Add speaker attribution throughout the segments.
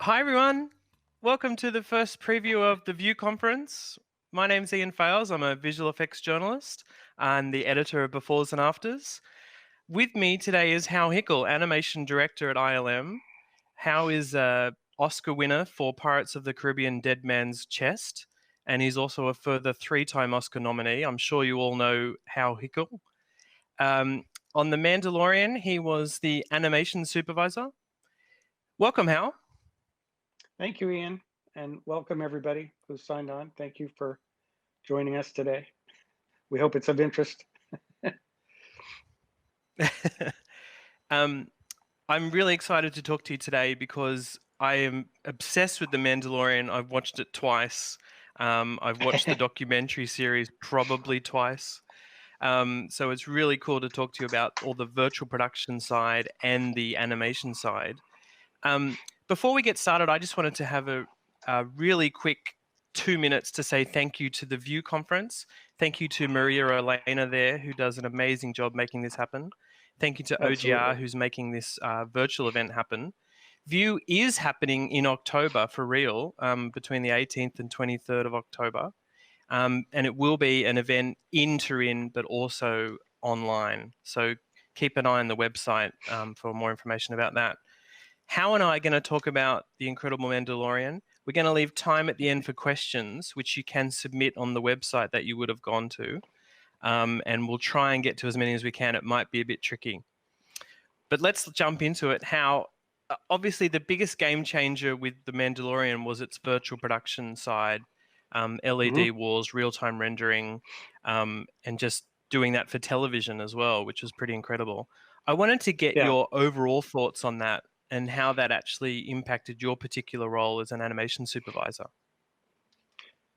Speaker 1: Hi, everyone. Welcome to the first preview of the View conference. My name's Ian Fales. I'm a visual effects journalist and the editor of Befores and Afters. With me today is Hal Hickel, animation director at ILM. Hal is a Oscar winner for Pirates of the Caribbean Dead Man's Chest, and he's also a further 3-time Oscar nominee. I'm sure you all know Hal Hickel. On The Mandalorian, he was the animation supervisor. Welcome, Hal.
Speaker 2: Thank you, Ian, and welcome everybody who signed on. Thank you for joining us today. We hope it's of interest.
Speaker 1: I'm really excited to talk to you today because I am obsessed with The Mandalorian. I've watched it twice. I've watched the documentary series probably twice. So it's really cool to talk to you about all the virtual production side and the animation side. Before we get started, I just wanted to have a really quick 2 minutes to say thank you to the View conference. Thank you to Maria Elena there, who does an amazing job making this happen. Thank you to OGR,
Speaker 2: Absolutely.
Speaker 1: who's making this virtual event happen. View is happening in October for real, between the 18th and 23rd of October. And it will be an event in Turin, but also online. So keep an eye on the website for more information about that. Hal and I are going to talk about The Incredible Mandalorian. We're going to leave time at the end for questions, which you can submit on the website that you would have gone to. And we'll try and get to as many as we can. It might be a bit tricky. But let's jump into it. How, obviously, the biggest game changer with The Mandalorian was its virtual production side, LED walls, real-time rendering, and just doing that for television as well, which was pretty incredible. I wanted to get
Speaker 2: Yeah.
Speaker 1: your overall thoughts on that and how that actually impacted your particular role as an animation supervisor.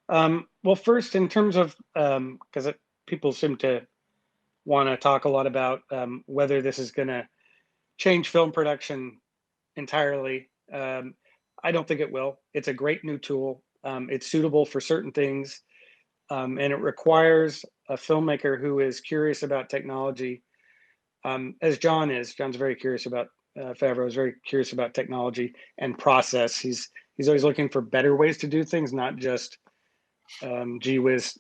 Speaker 2: Well, first, in terms of, because people seem to want to talk a lot about whether this is going to change film production entirely. I don't think it will. It's a great new tool. It's suitable for certain things, and it requires a filmmaker who is curious about technology, as John is. John's very curious about Favreau is very curious about technology and process. He's always looking for better ways to do things, not just gee whiz,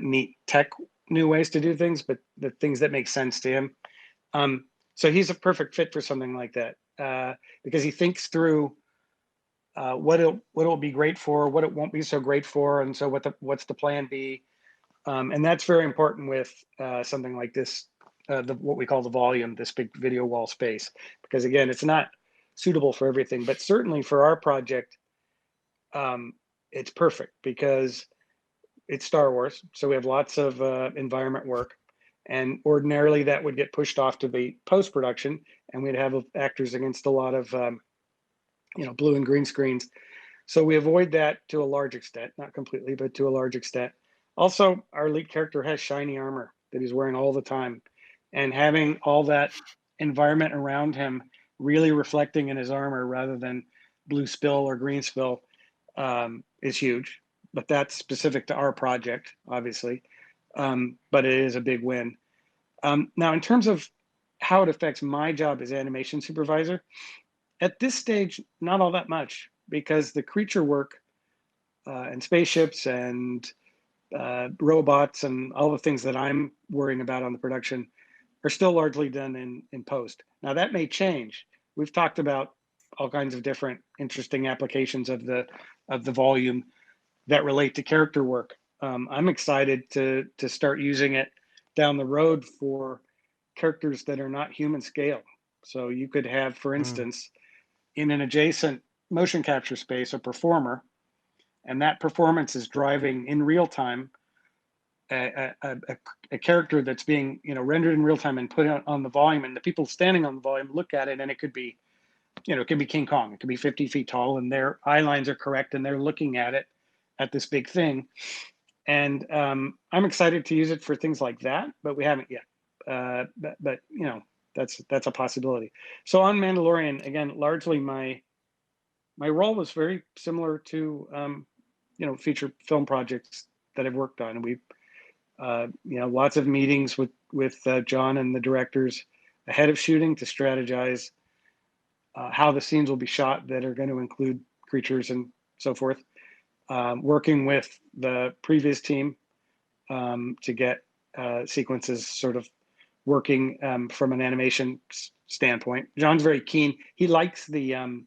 Speaker 2: neat tech new ways to do things, but the things that make sense to him. So he's a perfect fit for something like that because he thinks through what it'll be great for, what it won't be so great for, and so what's the plan B, and that's very important with something like this, what we call the volume, this big video wall space, because again, it's not suitable for everything, but certainly for our project, it's perfect because it's Star Wars, so we have lots of environment work, and ordinarily that would get pushed off to the post production, and we'd have actors against a lot of blue and green screens. So we avoid that to a large extent, not completely, but to a large extent. Also, our lead character has shiny armor that he's wearing all the time, and having all that environment around him really reflecting in his armor rather than blue spill or green spill is huge. But that's specific to our project, obviously. But it is a big win. Now, in terms of how it affects my job as animation supervisor, at this stage, not all that much because the creature work and spaceships and robots and all the things that I'm worrying about on the production are still largely done in post. Now that may change. We've talked about all kinds of different interesting applications of the volume that relate to character work. I'm excited to start using it down the road for characters that are not human scale. So you could have, for instance, in an adjacent motion capture space, a performer, and that performance is driving in real time a character that's being rendered in real time and put on the volume, and the people standing on the volume look at it, and it could be it could be King Kong, it could be 50 feet tall, and their eye lines are correct, and they're looking at it at this big thing. And I'm excited to use it for things like that, but we haven't yet. But that's a possibility. So on Mandalorian, again, largely my role was very similar to feature film projects that I've worked on. And we lots of meetings with John and the directors ahead of shooting to strategize how the scenes will be shot that are going to include creatures and so forth. Working with the previous team to get sequences sort of working from an animation standpoint. John's very keen. He likes the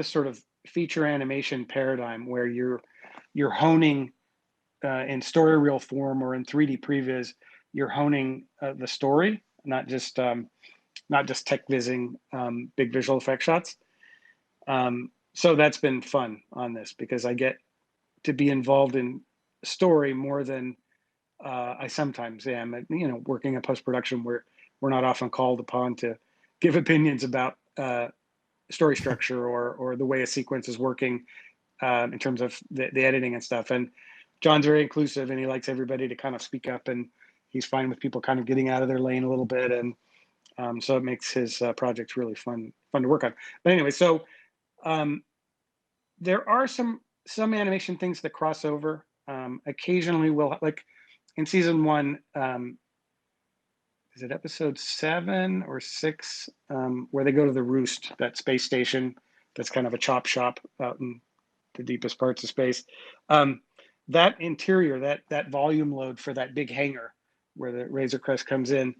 Speaker 2: sort of feature animation paradigm where you're honing in story reel form or in 3D previs, you're honing the story, not just tech vising big visual effect shots. So that's been fun on this because I get to be involved in story more than I sometimes am. You know, working in post production where we're not often called upon to give opinions about story structure or the way a sequence is working in terms of the editing and stuff. And John's very inclusive and he likes everybody to kind of speak up, and he's fine with people kind of getting out of their lane a little bit. And so it makes his projects really fun to work on. But anyway, so there are some animation things that cross over. Occasionally we'll, like in season 1, is it episode 7 or 6, where they go to the Roost, that space station that's kind of a chop shop out in the deepest parts of space. That interior, that volume load for that big hangar where the Razor Crest comes in,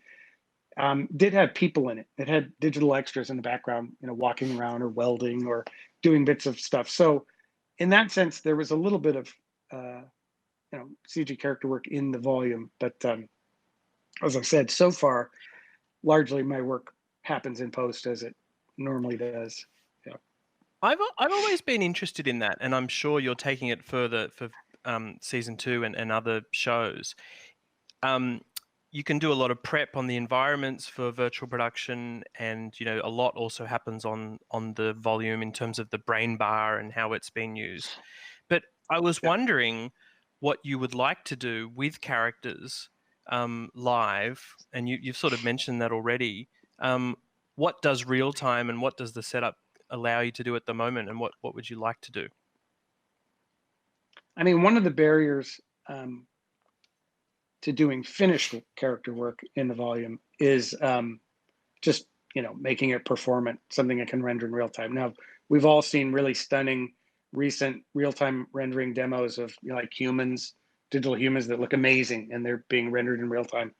Speaker 2: did have people in it. It had digital extras in the background, you know, walking around or welding or doing bits of stuff. So in that sense, there was a little bit of CG character work in the volume. But as I've said, so far, largely my work happens in post as it normally does. Yeah.
Speaker 1: I've always been interested in that, and I'm sure you're taking it further for season 2 and other shows. You can do a lot of prep on the environments for virtual production, and you know a lot also happens on the volume in terms of the brain bar and how it's been used. But I was wondering what you would like to do with characters live, and you've sort of mentioned that already. What does real time and what does the setup allow you to do at the moment, and what would you like to do?
Speaker 2: I mean, one of the barriers to doing finished character work in the volume is just, you know, making it performant, something that can render in real time. Now, we've all seen really stunning recent real-time rendering demos of, you know, like humans, digital humans that look amazing, and they're being rendered in real time.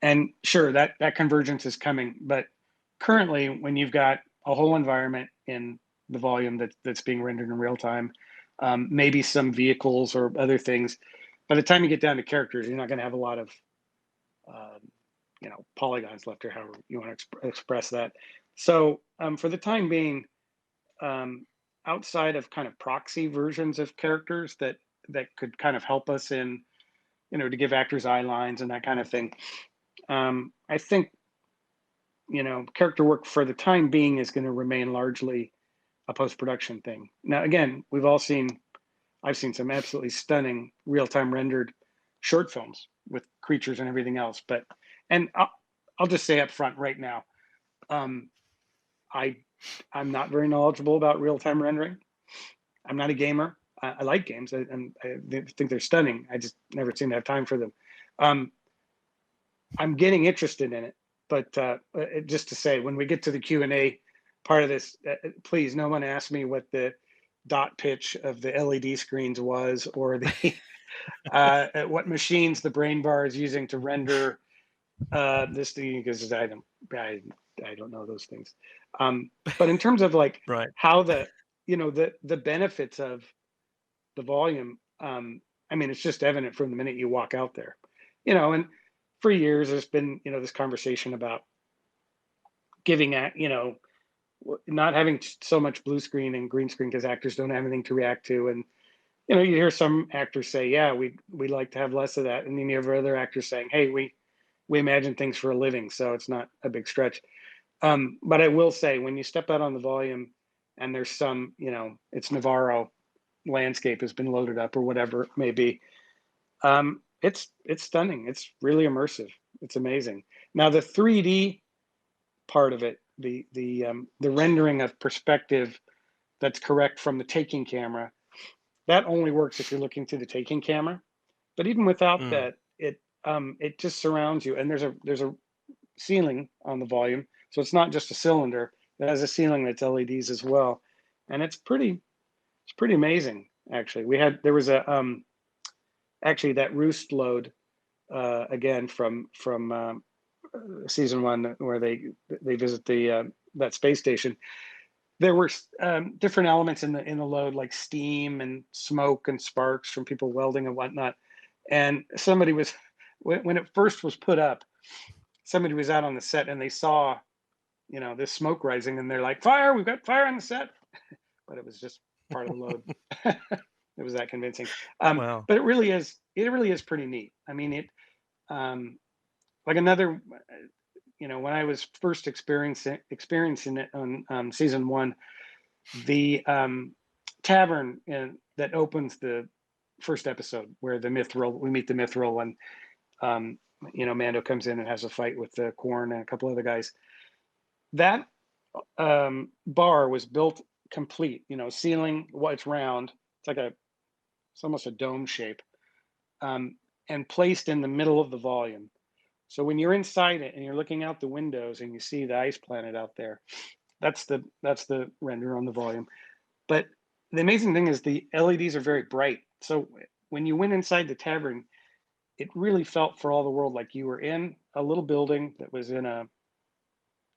Speaker 2: And sure, that convergence is coming, but currently, when you've got a whole environment in the volume that's being rendered in real time, maybe some vehicles or other things, by the time you get down to characters, you're not going to have a lot of polygons left, or however you want to express that. So for the time being, outside of kind of proxy versions of characters that could kind of help us in, you know, to give actors eye lines and that kind of thing, I think, you know, character work for the time being is going to remain largely a post-production thing. Now, again, I've seen some absolutely stunning real-time rendered short films with creatures and everything else. But, and I'll just say up front right now, I'm not very knowledgeable about real-time rendering. I'm not a gamer. I like games, and I think they're stunning. I just never seem to have time for them. I'm getting interested in it, but just to say, when we get to the Q&A part of this, please, no one ask me what the dot pitch of the LED screens was, or the what machines the brain bar is using to render this thing, because I don't know those things. But in terms of like
Speaker 1: Right.
Speaker 2: how the benefits of the volume, I mean, it's just evident from the minute you walk out there, you know. And for years there's been, you know, this conversation about giving not having so much blue screen and green screen because actors don't have anything to react to. And you know, you hear some actors say, yeah, we like to have less of that, and then you have other actors saying, hey, we imagine things for a living, so it's not a big stretch. But I will say, when you step out on the volume and there's some, you know, it's Navarro landscape has been loaded up or whatever it may be, it's stunning. It's really immersive. It's amazing. Now the 3D part of it, the rendering of perspective that's correct from the taking camera, that only works if you're looking through the taking camera. But even without that, it just surrounds you. And there's a ceiling on the volume, so it's not just a cylinder. It has a ceiling that's LEDs as well, and it's pretty amazing actually. There was a actually that roost load again from season one where they visit that space station. There were different elements in the load like steam and smoke and sparks from people welding and whatnot. And somebody was when it first was put up, somebody was out on the set and they saw this smoke rising and they're like, fire, we've got fire on the set. But it was just part of the load. It was that convincing.
Speaker 1: Wow.
Speaker 2: But it really is pretty neat. I mean, um, like another, when I was first experiencing it on season one, the tavern that opens the first episode where we meet the Mithril, and Mando comes in and has a fight with the Corn and a couple other guys. That bar was built complete, ceiling, it's round. It's almost a dome shape, and placed in the middle of the volume. So when you're inside it and you're looking out the windows and you see the ice planet out there, that's the render on the volume. But the amazing thing is the LEDs are very bright. So when you went inside the tavern, it really felt for all the world like you were in a little building that was in a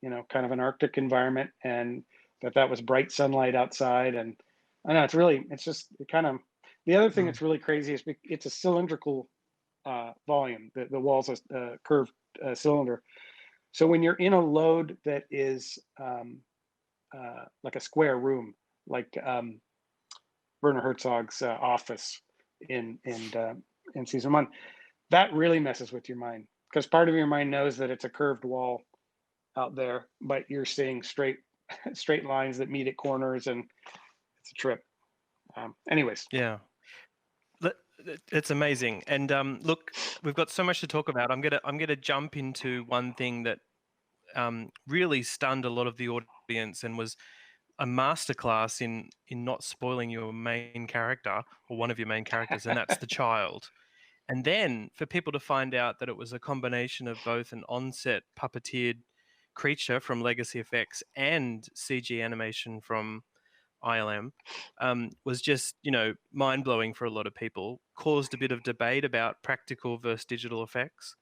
Speaker 2: kind of an Arctic environment, and that was bright sunlight outside. And I know it's just it kind of, the other thing
Speaker 1: Mm.
Speaker 2: that's really crazy is it's a cylindrical volume. The wall's a curved cylinder. So when you're in a load that is like a square room, like Werner Herzog's office in season one, that really messes with your mind because part of your mind knows that it's a curved wall out there, but you're seeing straight lines that meet at corners, and it's a trip. Anyways,
Speaker 1: Yeah. It's amazing. And look, we've got so much to talk about. I'm gonna jump into one thing that really stunned a lot of the audience and was a masterclass in not spoiling your main character or one of your main characters, and that's the child. And then for people to find out that it was a combination of both an on-set puppeteered creature from Legacy Effects and CG animation from ILM, was just, mind blowing for a lot of people, caused a bit of debate about practical versus digital effects.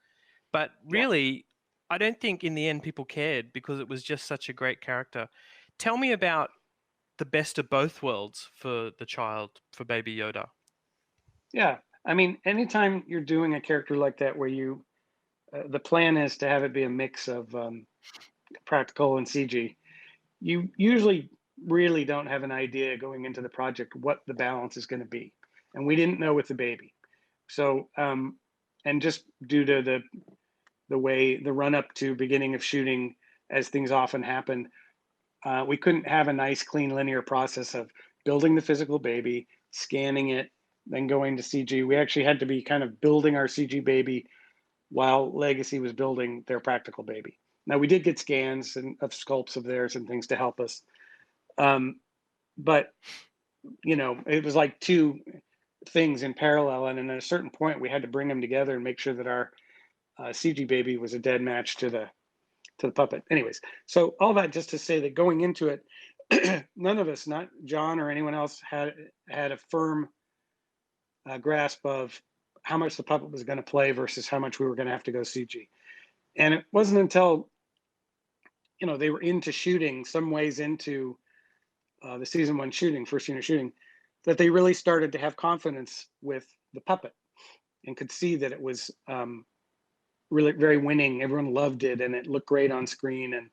Speaker 1: But
Speaker 2: yeah,
Speaker 1: really, I don't think in the end people cared because it was just such a great character. Tell me about the best of both worlds for the child, for Baby Yoda.
Speaker 2: yeah. I mean, anytime you're doing a character like that, where the plan is to have it be a mix of practical and CG, you usually really don't have an idea going into the project what the balance is going to be, and we didn't know with the baby. So, and just due to the way the run up to beginning of shooting, as things often happen, we couldn't have a nice, clean, linear process of building the physical baby, scanning it, then going to CG. We actually had to be kind of building our CG baby while Legacy was building their practical baby. Now we did get scans of sculpts of theirs and things to help us, um, but it was like two things in parallel, and at a certain point we had to bring them together and make sure that our CG baby was a dead match to the puppet. Anyways, so all that just to say that going into it, none of us, not John or anyone else, had a firm grasp of how much the puppet was going to play versus how much we were going to have to go CG. And it wasn't until they were into shooting, some ways into the season one shooting, first unit shooting, that they really started to have confidence with the puppet and could see that it was really very winning. Everyone loved it, and it looked great on screen, and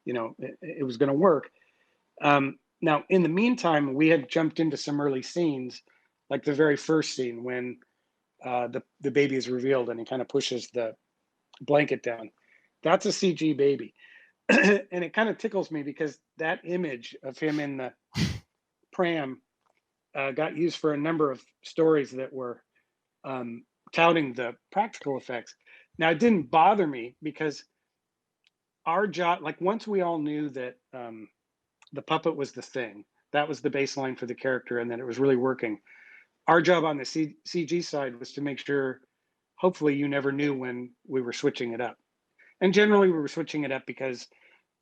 Speaker 2: it was going to work. Now, in the meantime, we had jumped into some early scenes, like the very first scene when the baby is revealed and he kind of pushes the blanket down. That's a CG baby, and it kind of tickles me because that image of him in the pram got used for a number of stories that were um, touting the practical effects. Now, it didn't bother me because our job, like once we all knew that the puppet was the thing, that was the baseline for the character, and that it was really working. Our job on the CG side was to make sure, hopefully, you never knew when we were switching it up. And generally, we were switching it up because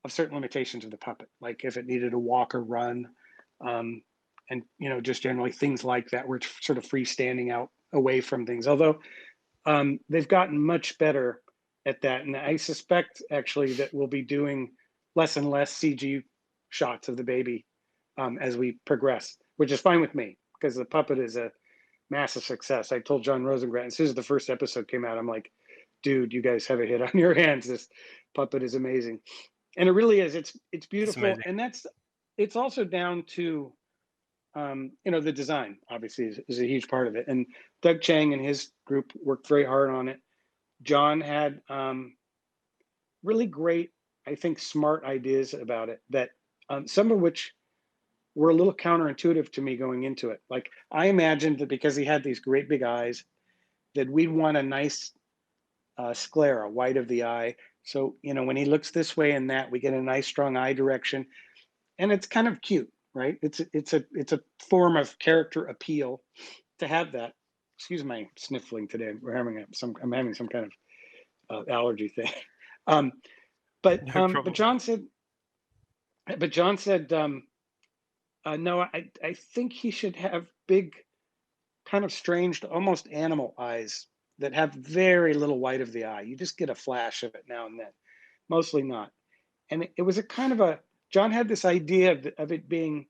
Speaker 2: of certain limitations of the puppet, like if it needed to walk or run, um, and just generally things like that were sort of freestanding out away from things. Although they've gotten much better at that, and I suspect actually that we'll be doing less and less CG shots of the baby as we progress, which is fine with me because the puppet is a massive success. I told John Rosengrant as soon as the first episode came out, I'm like, dude, you guys have a hit on your hands. This puppet is amazing, and it really is. It's
Speaker 1: It's
Speaker 2: beautiful,
Speaker 1: amazing.
Speaker 2: and it's also down to the design. Obviously, is a huge part of it. And Doug Chang and his group worked very hard on it. John had really great, I think, smart ideas about it. That some of which were a little counterintuitive to me going into it. Like I imagined that because he had these great big eyes, that we'd want a nice sclera, white of the eye. So when he looks this way and that, we get a nice strong eye direction, and it's kind of cute, right? It's a form of character appeal to have that. Excuse my sniffling today. I'm having some kind of allergy thing. Um, but
Speaker 1: No
Speaker 2: um, but
Speaker 1: problem.
Speaker 2: John said, but John said, no, I think he should have big, kind of strange, almost animal eyes that have very little white of the eye. You just get a flash of it now and then, mostly not. And it was a kind of a John had this idea of it being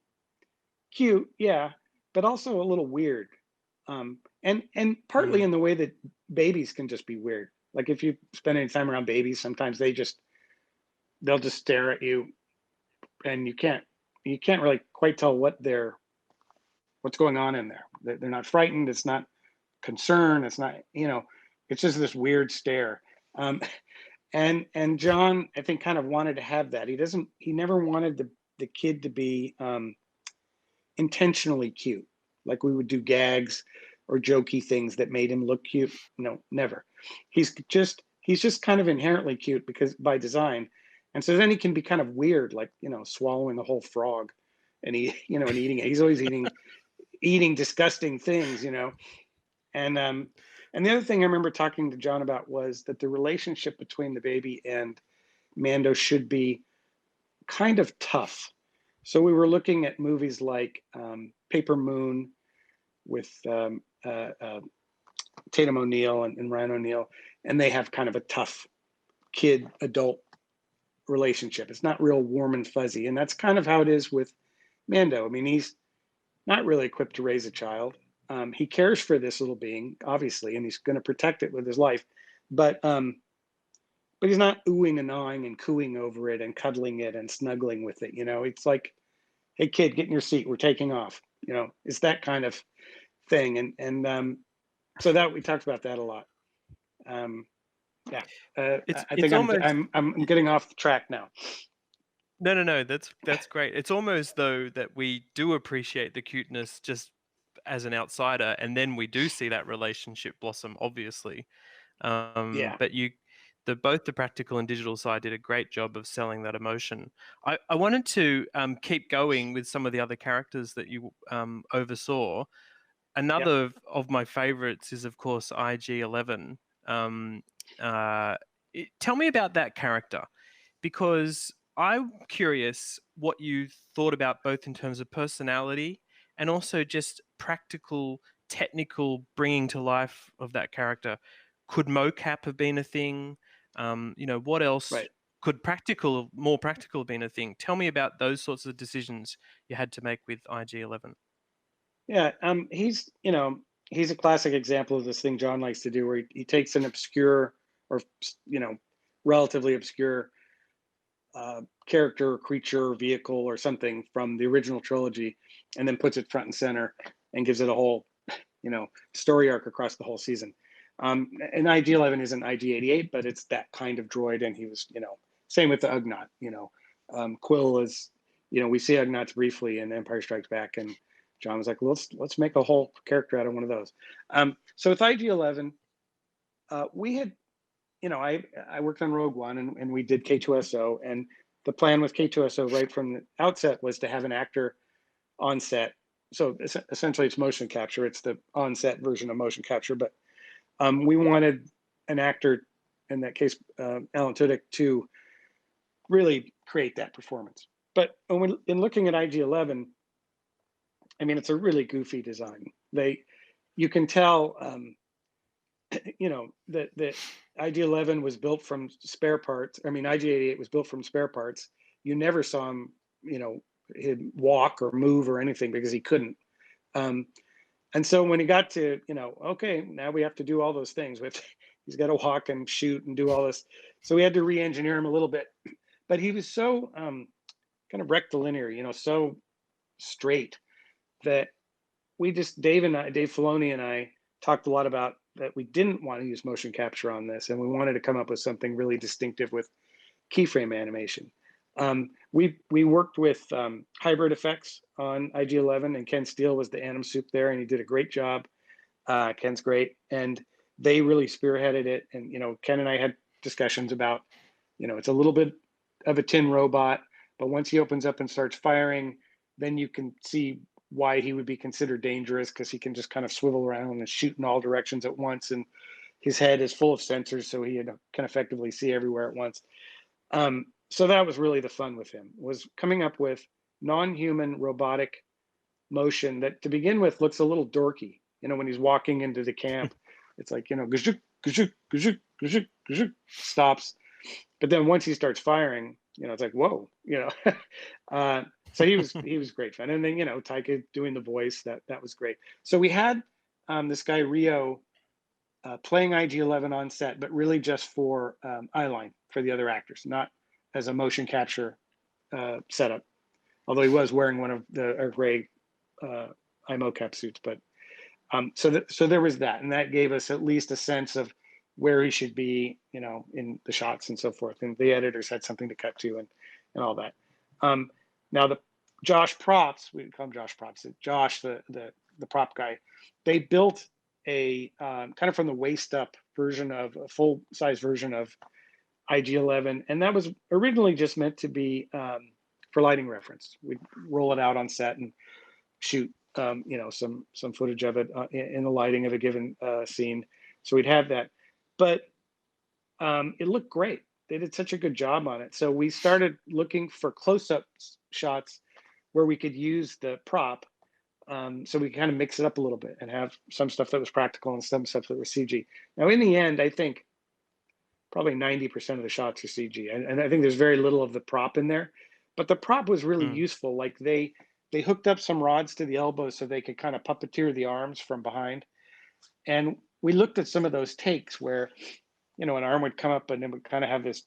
Speaker 2: cute, yeah, but also a little weird. And partly
Speaker 1: Mm.
Speaker 2: in the way that babies can just be weird. Like if you spend any time around babies, sometimes they'll just stare at you, and you can't really quite tell what's going on in there. They're not frightened. It's not concern. It's not it's just this weird stare. Um, and John, I think, kind of wanted to have that. He never wanted the kid to be intentionally cute. Like we would do gags or jokey things that made him look cute. No, never. He's just kind of inherently cute because by design. And so then he can be kind of weird, like, swallowing a whole frog and and eating it. He's always eating disgusting things. And and the other thing I remember talking to John about was that the relationship between the baby and Mando should be kind of tough. So we were looking at movies like Paper Moon with Tatum O'Neal and Ryan O'Neal, and they have kind of a tough kid adult relationship. It's not real warm and fuzzy, and that's kind of how it is with Mando. I mean, he's not really equipped to raise a child. He cares for this little being, obviously, and he's going to protect it with his life, but but he's not oohing and awing and cooing over it and cuddling it and snuggling with it. It's like, hey kid, get in your seat, we're taking off. It's that kind of thing. And so that we talked about that a lot. um yeah. I
Speaker 1: It's
Speaker 2: think
Speaker 1: almost
Speaker 2: I'm getting off track now.
Speaker 1: no, no, no. That's great. It's almost though that we do appreciate the cuteness just as an outsider, and then we do see that relationship blossom, obviously.
Speaker 2: Yeah.
Speaker 1: But both the practical and digital side did a great job of selling that emotion. I wanted to keep going with some of the other characters that you oversaw.
Speaker 2: Yep.
Speaker 1: Another of my favorites is, of course, IG-11. Um, uh, Tell me about that character, because I'm curious what you thought about both in terms of personality and also just practical, technical bringing to life of that character. Could mocap have been a thing? What else
Speaker 2: Right.
Speaker 1: could more practical have been a thing? Tell me about those sorts of decisions you had to make with IG-11.
Speaker 2: Yeah. He's a classic example of this thing John likes to do, where he takes an obscure or you know relatively obscure character, creature, vehicle, or something from the original trilogy, and then puts it front and center and gives it a whole, story arc across the whole season. And IG-11 isn't IG-88, but it's that kind of droid, and he was, same with the Ugnaught. Quill is, we see Ugnaughts briefly in Empire Strikes Back, and John was like, let's make a whole character out of one of those. So with IG-11, we had I worked on Rogue One, and we did K2SO, and the plan with K2SO right from the outset was to have an actor on set. So essentially, it's motion capture. It's the on set version of motion capture, but we wanted an actor in that case, Alan Tudyk, to really create that performance. But in looking at IG-11, I mean, it's a really goofy design. You can tell, that IG-11 was built from spare parts. I mean, IG-88 was built from spare parts. You never saw him, he'd walk or move or anything because he couldn't. And so when he got to, okay, now we have to do all those things. He's got to walk and shoot and do all this. So we had to re-engineer him a little bit. But he was so kind of rectilinear, so straight that Dave Filoni and I talked a lot about that we didn't want to use motion capture on this, and we wanted to come up with something really distinctive with keyframe animation. We worked with Hybrid Effects on IG-11, and Ken Steele was the anim soup there, and he did a great job. Ken's great, and they really spearheaded it. And Ken and I had discussions about, it's a little bit of a tin robot, but once he opens up and starts firing, then you can see why he would be considered dangerous, because he can just kind of swivel around and shoot in all directions at once, and his head is full of sensors, so he can effectively see everywhere at once. So that was really the fun with him, was coming up with non-human robotic motion that to begin with looks a little dorky. When he's walking into the camp, it's like, gazhook, gazhook, gazhook, gazhook, gazhook, stops. But then once he starts firing, it's like, whoa, so he was great fun. And then, Taika doing the voice, that was great. So we had this guy, Rio, playing IG-11 on set, but really just for eyeline for the other actors, not as a motion capture setup. Although he was wearing one of our gray iMocap suits, but so there was that, and that gave us at least a sense of where he should be, in the shots and so forth. And the editors had something to cut to and all that. Now the Josh Props, we call him Josh Props, Josh, the prop guy, they built a kind of from the waist up version of a full size version of IG-11. And that was originally just meant to be for lighting reference. We'd roll it out on set and shoot, some footage of it in the lighting of a given scene. So we'd have that, but it looked great. They did such a good job on it. So we started looking for close-up shots where we could use the prop. So we kind of mix it up a little bit and have some stuff that was practical and some stuff that was CG. Now, in the end, I think probably 90% of the shots are CG. And I think there's very little of the prop in there. But the prop was really useful. Like they hooked up some rods to the elbows so they could kind of puppeteer the arms from behind. And we looked at some of those takes where, an arm would come up and it would kind of have this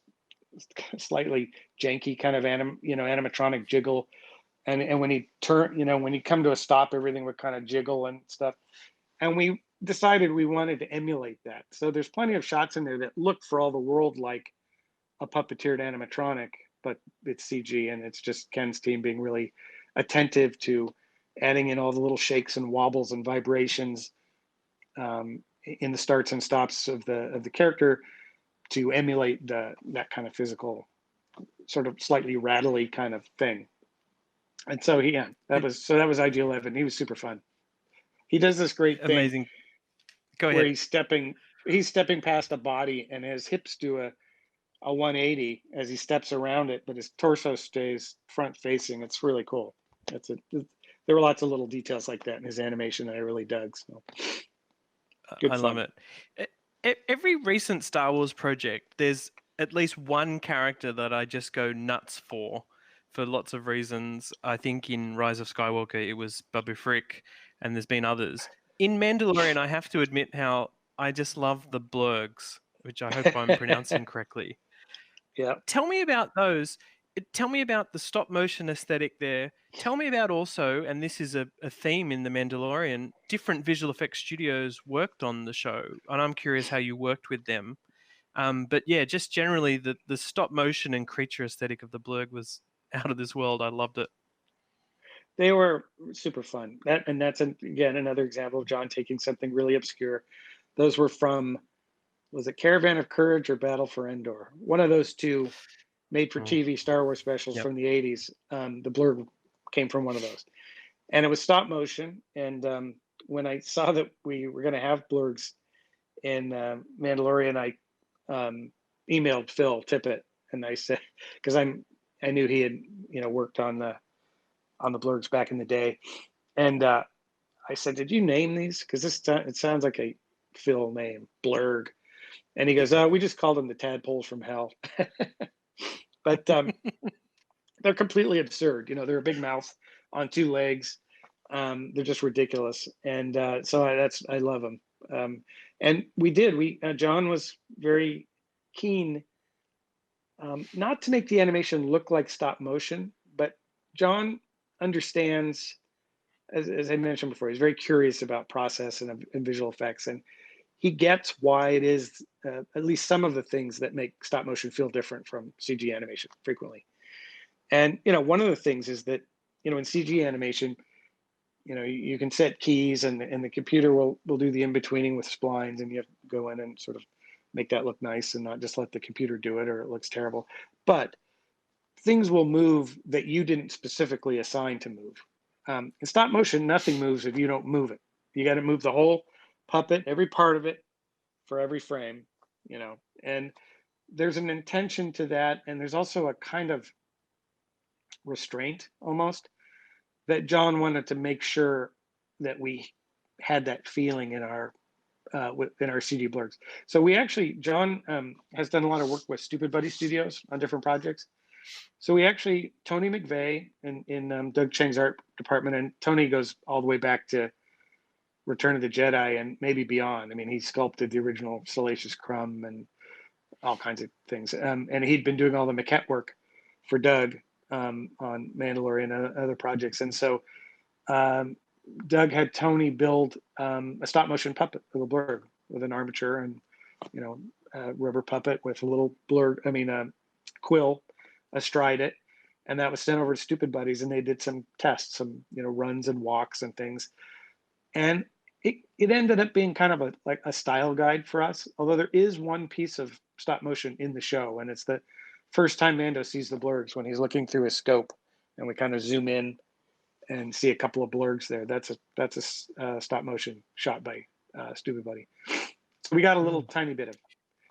Speaker 2: slightly janky kind of animatronic jiggle. And when he when he come to a stop, everything would kind of jiggle and stuff. And we decided we wanted to emulate that. So there's plenty of shots in there that look for all the world like a puppeteered animatronic, but it's CG, and it's just Ken's team being really attentive to adding in all the little shakes and wobbles and vibrations in the starts and stops of the character to emulate that kind of physical, sort of slightly rattly kind of thing. And so that was IG-11. He was super fun. He does this great thing.
Speaker 1: Amazing. Go ahead.
Speaker 2: Where he's stepping past a body and his hips do a 180 as he steps around it, but his torso stays front facing. It's really cool. There were lots of little details like that in his animation that I really dug. So
Speaker 1: I love it. Every recent Star Wars project, there's at least one character that I just go nuts for lots of reasons. I think in Rise of Skywalker, it was Babu Frick, and there's been others. In Mandalorian, I have to admit how I just love the blurgs, which I hope I'm pronouncing correctly.
Speaker 2: Yeah.
Speaker 1: Tell me about those. Tell me about the stop motion aesthetic there. Tell me about also, and this is a theme in The Mandalorian, different visual effects studios worked on the show. And I'm curious how you worked with them. But yeah, just generally the stop motion and creature aesthetic of the blurg was out of this world. I loved it.
Speaker 2: They were super fun. That's again another example of John taking something really obscure. Those were from, was it Caravan of Courage or Battle for Endor? One of those two made for TV Star Wars specials from the 80s. The blurg came from one of those. And it was stop motion. And when I saw that we were going to have blurgs in Mandalorian, emailed Phil Tippett, and I said, because I knew he had worked on the blurgs back in the day, and I said, did you name these? Because it sounds like a Phil name, blurg. And he goes, oh, we just called them the tadpoles from hell. But they're completely absurd. They're a big mouth on two legs. They're just ridiculous, and so I love them. And John was very keen, not to make the animation look like stop motion, but John understands, as I mentioned before, he's very curious about process and visual effects, and he gets why it is at least some of the things that make stop motion feel different from CG animation frequently. And one of the things is that in CG animation, you can set keys, and the computer will do the in-betweening with splines, and you have to go in and sort of make that look nice and not just let the computer do it or it looks terrible. But things will move that you didn't specifically assign to move. In stop motion, nothing moves if you don't move it. You got to move the whole puppet, every part of it, for every frame, and there's an intention to that, and there's also a kind of restraint almost that John wanted to make sure that we had that feeling in our CG blurgs. So John has done a lot of work with Stupid Buddy Studios on different projects. So Tony McVeigh in Doug Chang's art department, and Tony goes all the way back to Return of the Jedi and maybe beyond. I mean, he sculpted the original Salacious Crumb and all kinds of things. And he'd been doing all the maquette work for Doug on Mandalorian and other projects. And so Doug had Tony build a stop motion puppet of a blurg with an armature and a rubber puppet with a little quill astride it, and that was sent over to Stupid Buddies, and they did some tests, some runs and walks and things, and it ended up being kind of a style guide for us. Although there is one piece of stop motion in the show, and it's the first time Mando sees the blurgs when he's looking through his scope, and we kind of zoom in and see a couple of blurgs there. That's a stop motion shot by Stupid Buddy. So we got a little tiny bit of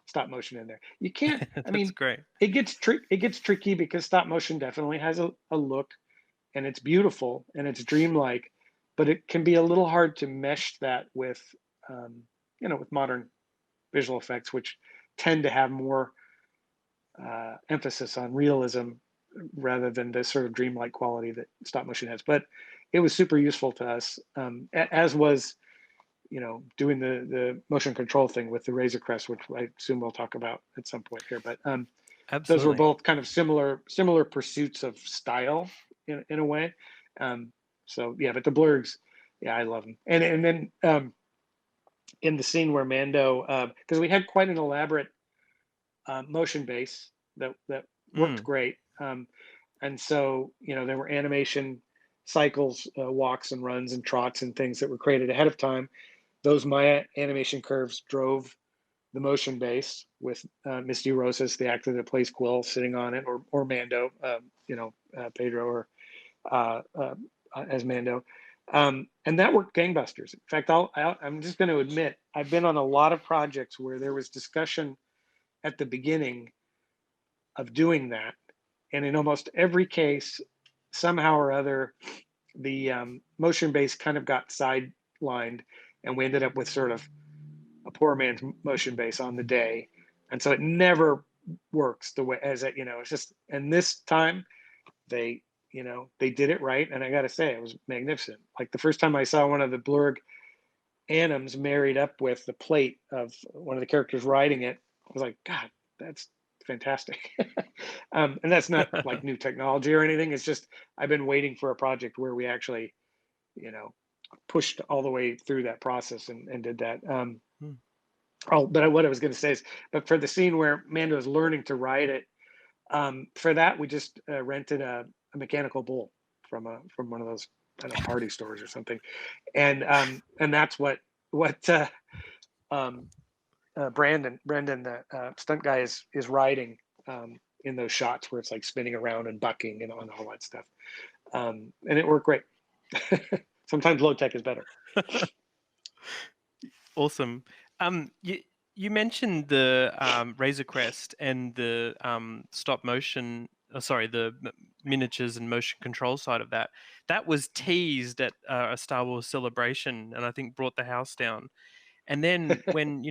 Speaker 2: stop motion in there. You can't. I mean,
Speaker 1: great.
Speaker 2: It gets tricky because stop motion definitely has a look, and it's beautiful and it's dreamlike, but it can be a little hard to mesh that with with modern visual effects, which tend to have more emphasis on realism rather than the sort of dreamlike quality that stop motion has. But it was super useful to us, as was doing the motion control thing with the Razor Crest, which I assume we'll talk about at some point here. But those were both kind of similar pursuits of style in a way. So yeah, but the blurgs, yeah, I love them. And then in the scene where Mando, because we had quite an elaborate motion base that worked great, and so there were animation cycles, walks and runs and trots and things that were created ahead of time. Those Maya animation curves drove the motion base with Misty Rosas, the actor that plays Quill, sitting on it, or Mando, Pedro, or as Mando, and that worked gangbusters. In fact, I'm just going to admit I've been on a lot of projects where there was discussion at the beginning of doing that, and in almost every case, somehow or other, the motion base kind of got sidelined, and we ended up with sort of a poor man's motion base on the day, and so it never works the way as it. It's just. And this time, they did it right, and I got to say, it was magnificent. Like the first time I saw one of the blurg anims married up with the plate of one of the characters riding it, I was like, God, that's fantastic. And that's not like new technology or anything. It's just I've been waiting for a project where we actually, pushed all the way through that process and did that. But what I was going to say is, but for the scene where Mando is learning to ride it, for that we just rented a mechanical bull from one of those party stores or something, and that's what Brendan, the stunt guy, is riding in those shots where it's like spinning around and bucking and all that stuff, and it worked great. Sometimes low tech is better.
Speaker 1: Awesome. You mentioned the Razor Crest and the stop motion. Sorry, the miniatures and motion control side of that. That was teased at a Star Wars celebration, and I think brought the house down. And then when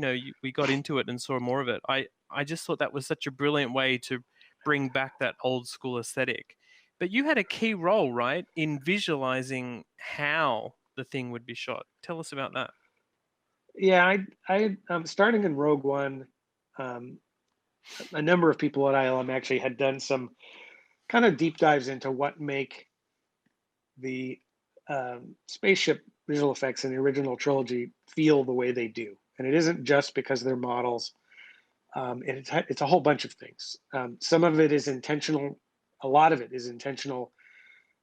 Speaker 1: we got into it and saw more of it, I just thought that was such a brilliant way to bring back that old school aesthetic. But you had a key role, right, in visualizing how the thing would be shot. Tell us about that.
Speaker 2: Yeah, I starting in Rogue One, um, a number of people at ILM actually had done some kind of deep dives into what make the spaceship visual effects in the original trilogy feel the way they do. And it isn't just because they're models. It's a whole bunch of things. Some of it is intentional. A lot of it is intentional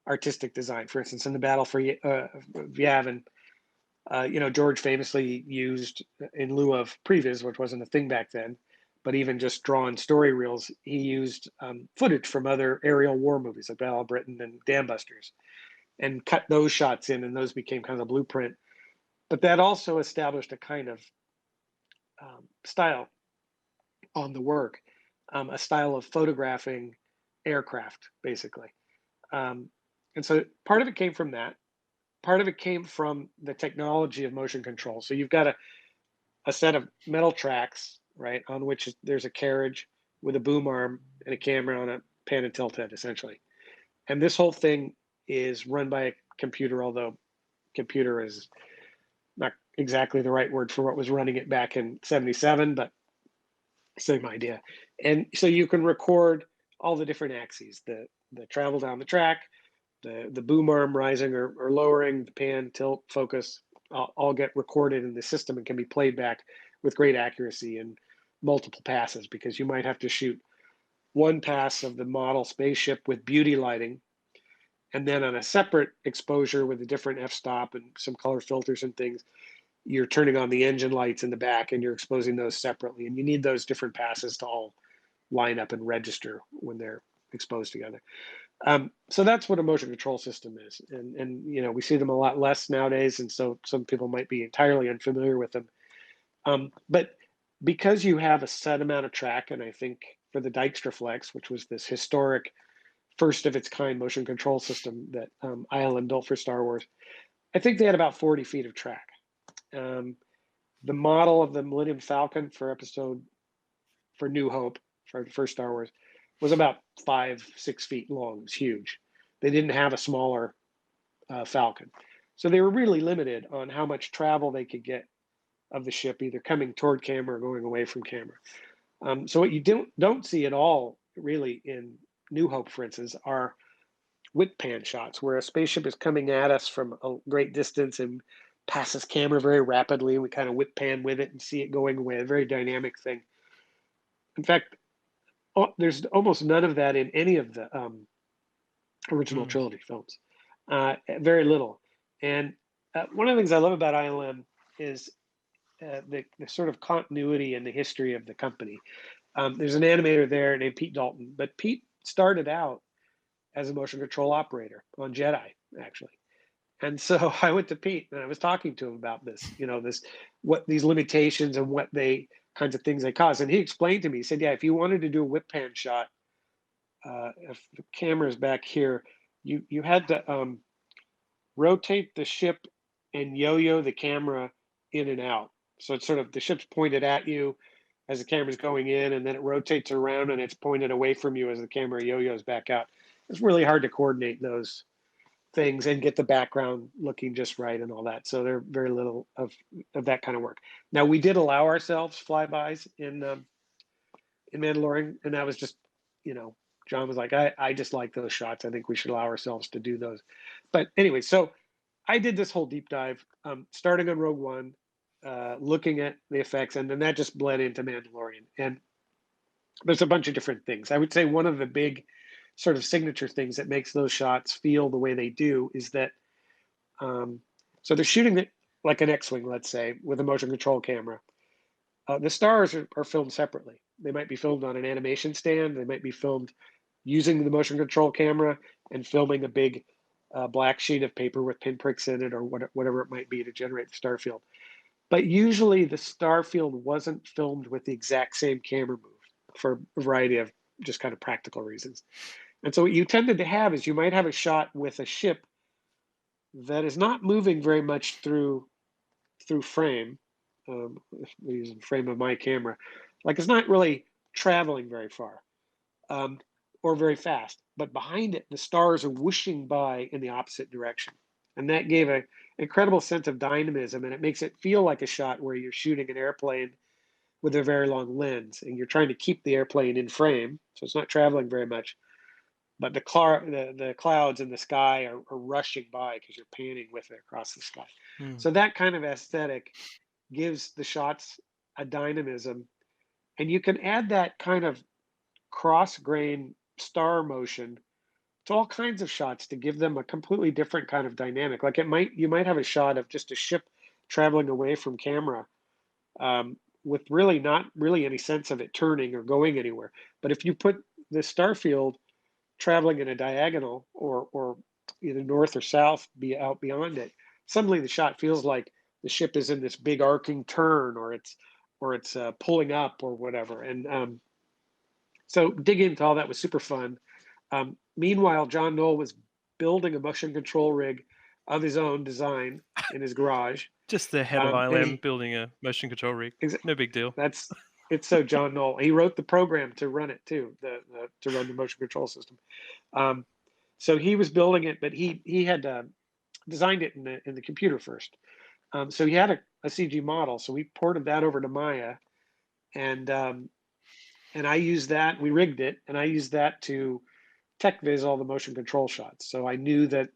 Speaker 2: artistic design. For instance, in the battle for Yavin, George famously used, in lieu of previs, which wasn't a thing back then, but even just drawn story reels, he used footage from other aerial war movies like Battle of Britain and Dam Busters, and cut those shots in, and those became kind of a blueprint. But that also established a kind of style on the work, a style of photographing aircraft, basically. Um, and so part of it came from that. Part of it came from the technology of motion control. So you've got a set of metal tracks, right, on which there's a carriage with a boom arm and a camera on a pan and tilt head, essentially. And this whole thing is run by a computer, although computer is not exactly the right word for what was running it back in 77, but same idea. And so you can record all the different axes, the travel down the track, the boom arm rising or lowering, the pan, tilt, focus, all get recorded in the system and can be played back with great accuracy and multiple passes, because you might have to shoot one pass of the model spaceship with beauty lighting, and then on a separate exposure with a different f-stop and some color filters and things, you're turning on the engine lights in the back and you're exposing those separately. And you need those different passes to all line up and register when they're exposed together. So that's what a motion control system is, and we see them a lot less nowadays, and so some people might be entirely unfamiliar with them. But because you have a set amount of track, and I think for the Dijkstraflex, which was this historic first of its kind motion control system that ILM built for Star Wars, I think they had about 40 feet of track. Um, the model of the Millennium Falcon for New Hope, for the first Star Wars, was about 5, 6 feet long. It was huge. They didn't have a smaller Falcon, so they were really limited on how much travel they could get of the ship, either coming toward camera or going away from camera. So what you don't see at all, really, in New Hope, for instance, are whip pan shots where a spaceship is coming at us from a great distance and passes camera very rapidly. We kind of whip pan with it and see it going away. A very dynamic thing. In fact, there's almost none of that in any of the original
Speaker 1: Mm.
Speaker 2: trilogy films. Very little. And one of the things I love about ILM is the sort of continuity and the history of the company. There's an animator there named Pete Dalton, but Pete started out as a motion control operator on Jedi, actually. And so I went to Pete and I was talking to him about this, what these limitations and what they kinds of things they cause. And he explained to me, he said, yeah, if you wanted to do a whip pan shot, if the camera is back here, you had to rotate the ship and yo-yo the camera in and out. So it's sort of the ship's pointed at you as the camera's going in, and then it rotates around and it's pointed away from you as the camera yo-yos back out. It's really hard to coordinate those things and get the background looking just right and all that. So there are very little of that kind of work. Now we did allow ourselves flybys in Mandalorian, and that was just, John was like, I just like those shots. I think we should allow ourselves to do those. But anyway, so I did this whole deep dive, starting on Rogue One, looking at the effects, and then that just bled into Mandalorian. And there's a bunch of different things. I would say one of the big sort of signature things that makes those shots feel the way they do is that, um, so they're shooting it like an X-wing, let's say, with a motion control camera. The stars are filmed separately. They might be filmed on an animation stand. They might be filmed using the motion control camera and filming a big black sheet of paper with pinpricks in it, or whatever it might be to generate the star field. But usually the star field wasn't filmed with the exact same camera move for a variety of just kind of practical reasons. And so what you tended to have is you might have a shot with a ship that is not moving very much through frame. If we're using frame of my camera, like it's not really traveling very far, um, or very fast. But behind it, the stars are whooshing by in the opposite direction, and that gave a incredible sense of dynamism, and it makes it feel like a shot where you're shooting an airplane with a very long lens, and you're trying to keep the airplane in frame, so it's not traveling very much. But the clouds in the sky are rushing by because you're panning with it across the sky.
Speaker 1: Mm.
Speaker 2: So that kind of aesthetic gives the shots a dynamism, and you can add that kind of cross grain star motion to all kinds of shots to give them a completely different kind of dynamic. Like you might have a shot of just a ship traveling away from camera, with really not really any sense of it turning or going anywhere. But if you put the star field traveling in a diagonal, or either north or south, be out beyond it, suddenly the shot feels like the ship is in this big arcing turn, or it's pulling up or whatever. And so digging into all that was super fun. Meanwhile, John Knoll was building a motion control rig of his own design in his garage.
Speaker 1: Just the head of
Speaker 2: And
Speaker 1: ILM building a motion control rig. No big deal.
Speaker 2: that's it's so John Knoll. He wrote the program to run it too, to run the motion control system. Um, so he was building it, but he had designed it in the computer first. So he had a CG model, so we ported that over to Maya, and I used that. We rigged it, and I used that to tech viz all the motion control shots. So I knew that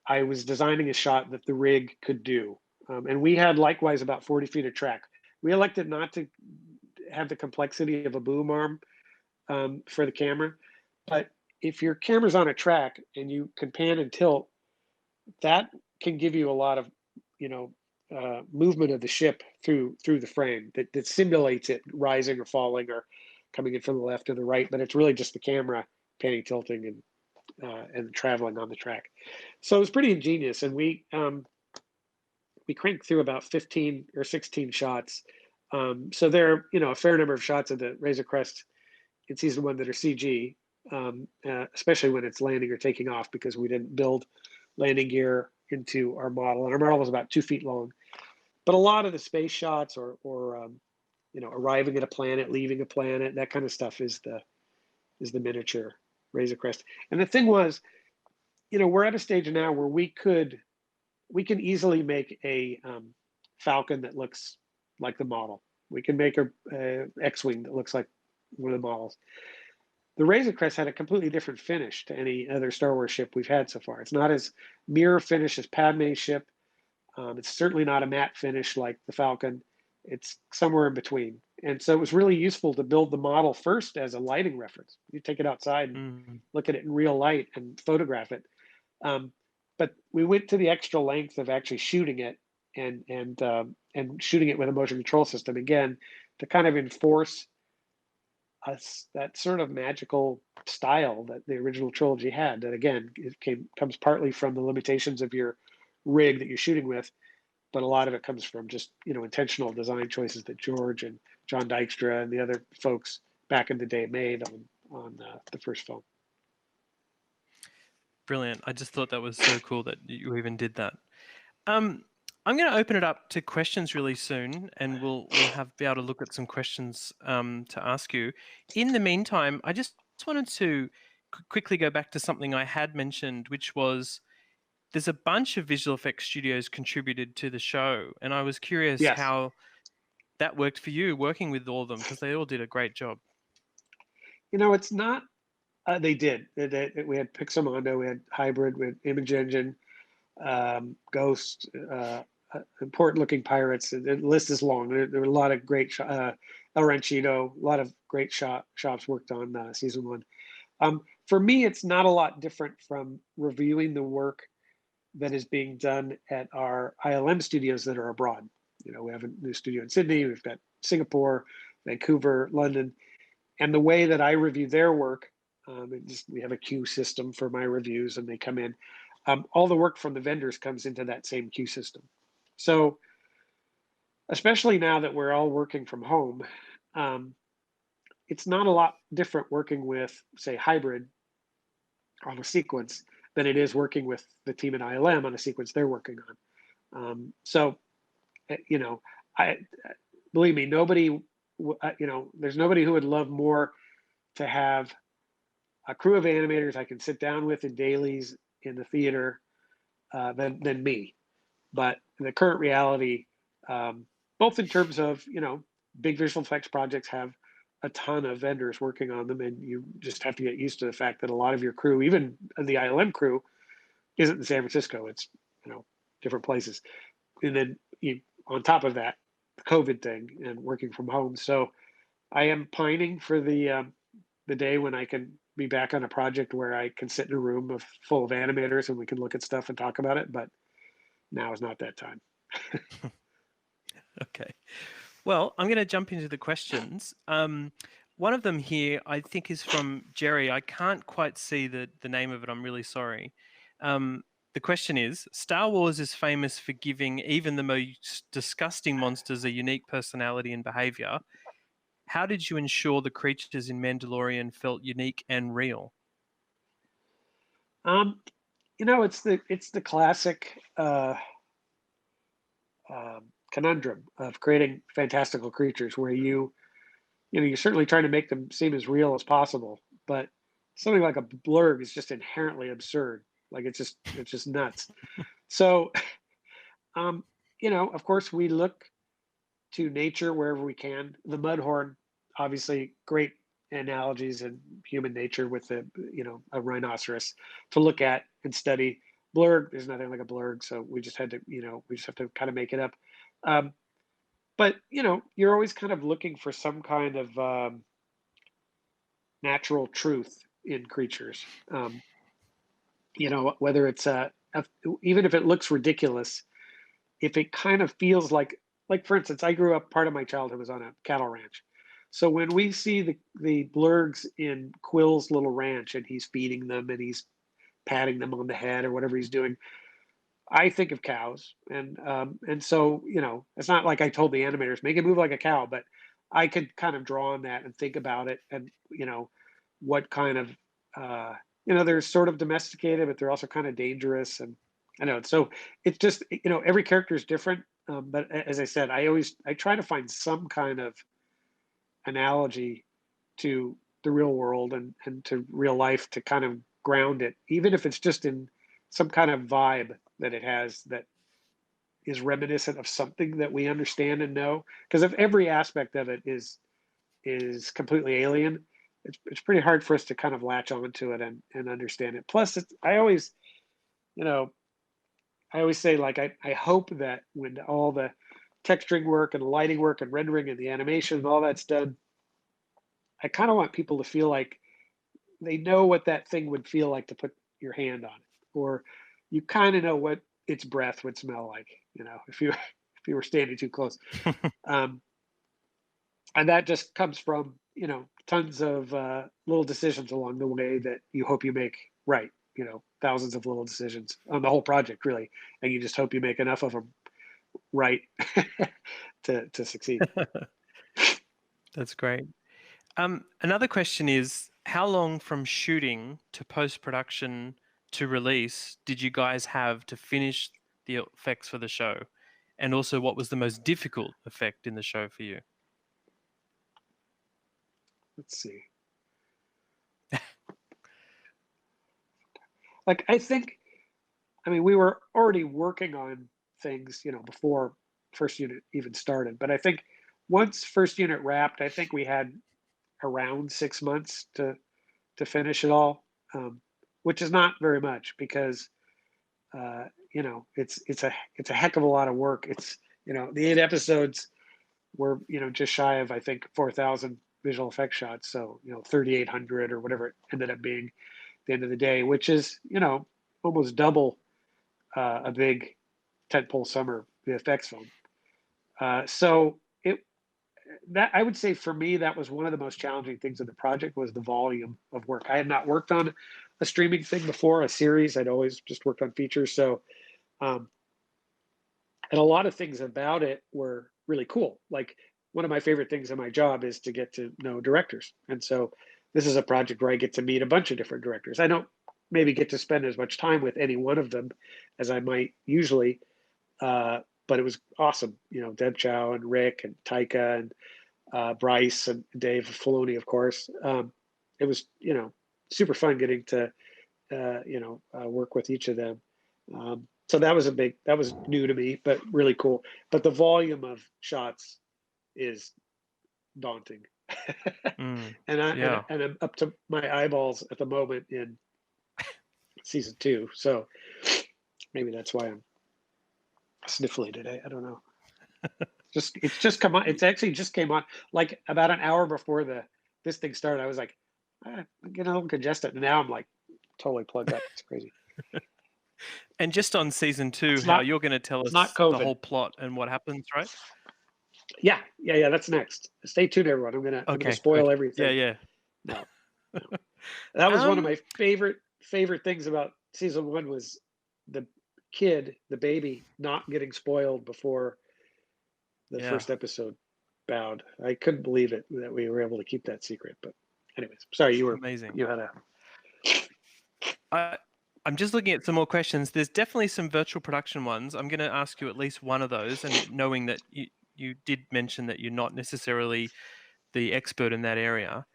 Speaker 2: I was designing a shot that the rig could do. And we had likewise about 40 feet of track. We elected not to have the complexity of a boom arm, for the camera, but if your camera's on a track and you can pan and tilt, that can give you a lot of, you know, movement of the ship through the frame that simulates it rising or falling or coming in from the left or the right, but it's really just the camera panning, tilting, and traveling on the track. So it was pretty ingenious, and we cranked through about 15 or 16 shots. So there are, a fair number of shots of the Razor Crest in season one that are CG, especially when it's landing or taking off, because we didn't build landing gear into our model, and our model was about 2 feet long. But a lot of the space shots, or arriving at a planet, leaving a planet, that kind of stuff is the miniature Razor Crest. And the thing was, we're at a stage now where we can easily make a Falcon that looks like the model. We can make a X-wing that looks like one of the models. The Razor Crest had a completely different finish to any other Star Wars ship we've had so far. It's not as mirror finish as Padme's ship. It's certainly not a matte finish like the Falcon. It's somewhere in between. And so it was really useful to build the model first as a lighting reference. You take it outside and look at it in real light and photograph it. But we went to the extra length of actually shooting it, and shooting it with a motion control system, again, to kind of enforce that sort of magical style that the original trilogy had. That again, comes partly from the limitations of your rig that you're shooting with, but a lot of it comes from just intentional design choices that George and John Dykstra and the other folks back in the day made on the first film.
Speaker 1: Brilliant. I just thought that was so cool that you even did that. I'm going to open it up to questions really soon, and we'll be able to look at some questions to ask you. In the meantime, I just wanted to quickly go back to something I had mentioned, which was there's a bunch of visual effects studios contributed to the show, and I was curious
Speaker 2: Yes.
Speaker 1: how that worked for you working with all of them, because they all did a great job.
Speaker 2: It's not. They did. We had Pixelmondo, we had Hybrid, we had Image Engine, Ghost, important looking pirates. The list is long. There were a lot of great El Ranchito, a lot of great shops worked on season one. For me, it's not a lot different from reviewing the work that is being done at our ILM studios that are abroad. We have a new studio in Sydney, we've got Singapore, Vancouver, London, and the way that I review their work, we have a queue system for my reviews, and they come in. All the work from the vendors comes into that same queue system. So
Speaker 3: especially now that we're all working from home. Um, it's not a lot different working with, say, hybrid on a sequence than it is working with the team at ILM on a sequence they're working on. So, you know, I believe me, there's nobody who would love more to have a crew of animators I can sit down with in dailies in the theater than me. But the current reality, both in terms of big visual effects projects have a ton of vendors working on them, and you just have to get used to the fact that a lot of your crew, even the ILM crew, isn't in San Francisco. It's different places, and then on top of that, the COVID thing and working from home. So I am pining for the day when I can be back on a project where I can sit in a room full of animators and we can look at stuff and talk about it. But now is not that time.
Speaker 1: Okay. Well, I'm going to jump into the questions. One of them here, I think, is from Jerry. I can't quite see the name of it. I'm really sorry. The question is, Star Wars is famous for giving even the most disgusting monsters a unique personality and behavior. How did you ensure the creatures in Mandalorian felt unique and real?
Speaker 3: It's the classic conundrum of creating fantastical creatures where you're certainly trying to make them seem as real as possible, but something like a blurg is just inherently absurd. Like it's just nuts. So, um, of course, we look to nature wherever we can. The mudhorn, obviously, great analogies in human nature with a rhinoceros to look at and study. Blurg, there's nothing like a blurg, so we just have to kind of make it up. Um, but you're always kind of looking for some kind of natural truth in creatures. Whether it's even if it looks ridiculous, if it kind of feels like for instance, I grew up, part of my childhood was on a cattle ranch. So when we see the blurgs in Quill's little ranch and he's feeding them and he's patting them on the head or whatever he's doing, I think of cows, and so it's not like I told the animators make it move like a cow, but I could kind of draw on that and think about it, and what kind of they're sort of domesticated, but they're also kind of dangerous, and I know. So it's just every character is different, but as I said, I try to find some kind of analogy to the real world and to real life to kind of ground it, even if it's just in some kind of vibe that it has that is reminiscent of something that we understand and know. Because if every aspect of it is completely alien, it's pretty hard for us to kind of latch onto it and understand it. Plus, you know, I always say, like, I hope that when all the texturing work and the lighting work and rendering and the animation and all that's done, I kind of want people to feel like they know what that thing would feel like to put your hand on it, or you kind of know what its breath would smell like, if you if you were standing too close. Um, and that just comes from tons of little decisions along the way that you hope you make right. Thousands of little decisions on the whole project, really, and you just hope you make enough of them right to succeed.
Speaker 1: That's great. Another question is, how long from shooting to post-production to release did you guys have to finish the effects for the show? And also, what was the most difficult effect in the show for you?
Speaker 3: Let's see. Like, I mean, we were already working on things, before first unit even started. But I think once first unit wrapped, I think we had around 6 months to finish it all, which is not very much because it's a heck of a lot of work. It's the 8 episodes were just shy of, I think, 4,000 visual effects shots, so 3,800 or whatever it ended up being at the end of the day, which is almost double a big tentpole summer VFX film. So that I would say for me that was one of the most challenging things of the project was the volume of work. I had not worked on a streaming thing before, a series. I'd always just worked on features. So, and a lot of things about it were really cool. Like one of my favorite things in my job is to get to know directors. And so this is a project where I get to meet a bunch of different directors. I don't maybe get to spend as much time with any one of them as I might usually, but it was awesome. You know, Deb Chow and Rick and Taika and Bryce and Dave Filoni, of course. It was, you know, super fun getting to, work with each of them. So that was that was new to me, but really cool. But the volume of shots is daunting.
Speaker 1: Mm.
Speaker 3: and
Speaker 1: Yeah.
Speaker 3: I'm up to my eyeballs at the moment in season 2. So maybe that's why I'm sniffly today. I don't know. It's just come on. It's actually just came on like about an hour before this thing started. I was like, I'm getting a little congested. And now I'm like totally plugged up. It's crazy.
Speaker 1: And just on season 2,
Speaker 3: It's
Speaker 1: how
Speaker 3: not
Speaker 1: you're going to tell
Speaker 3: it's
Speaker 1: us
Speaker 3: not
Speaker 1: the
Speaker 3: COVID.
Speaker 1: whole plot and what happens, right?
Speaker 3: Yeah. That's next. Stay tuned, everyone. I'm gonna
Speaker 1: Okay,
Speaker 3: spoil
Speaker 1: good.
Speaker 3: everything.
Speaker 1: Yeah.
Speaker 3: No. That was one of
Speaker 1: Um,
Speaker 3: my favorite things about season 1 was the the baby, not getting spoiled before the
Speaker 1: yeah.
Speaker 3: first episode bowed. I couldn't believe it that we were able to keep that secret. But anyways, sorry,
Speaker 1: Amazing.
Speaker 3: you had a
Speaker 1: I'm just looking at some more questions. There's definitely some virtual production ones. I'm going to ask you at least one of those, and knowing that you did mention that you're not necessarily the expert in that area.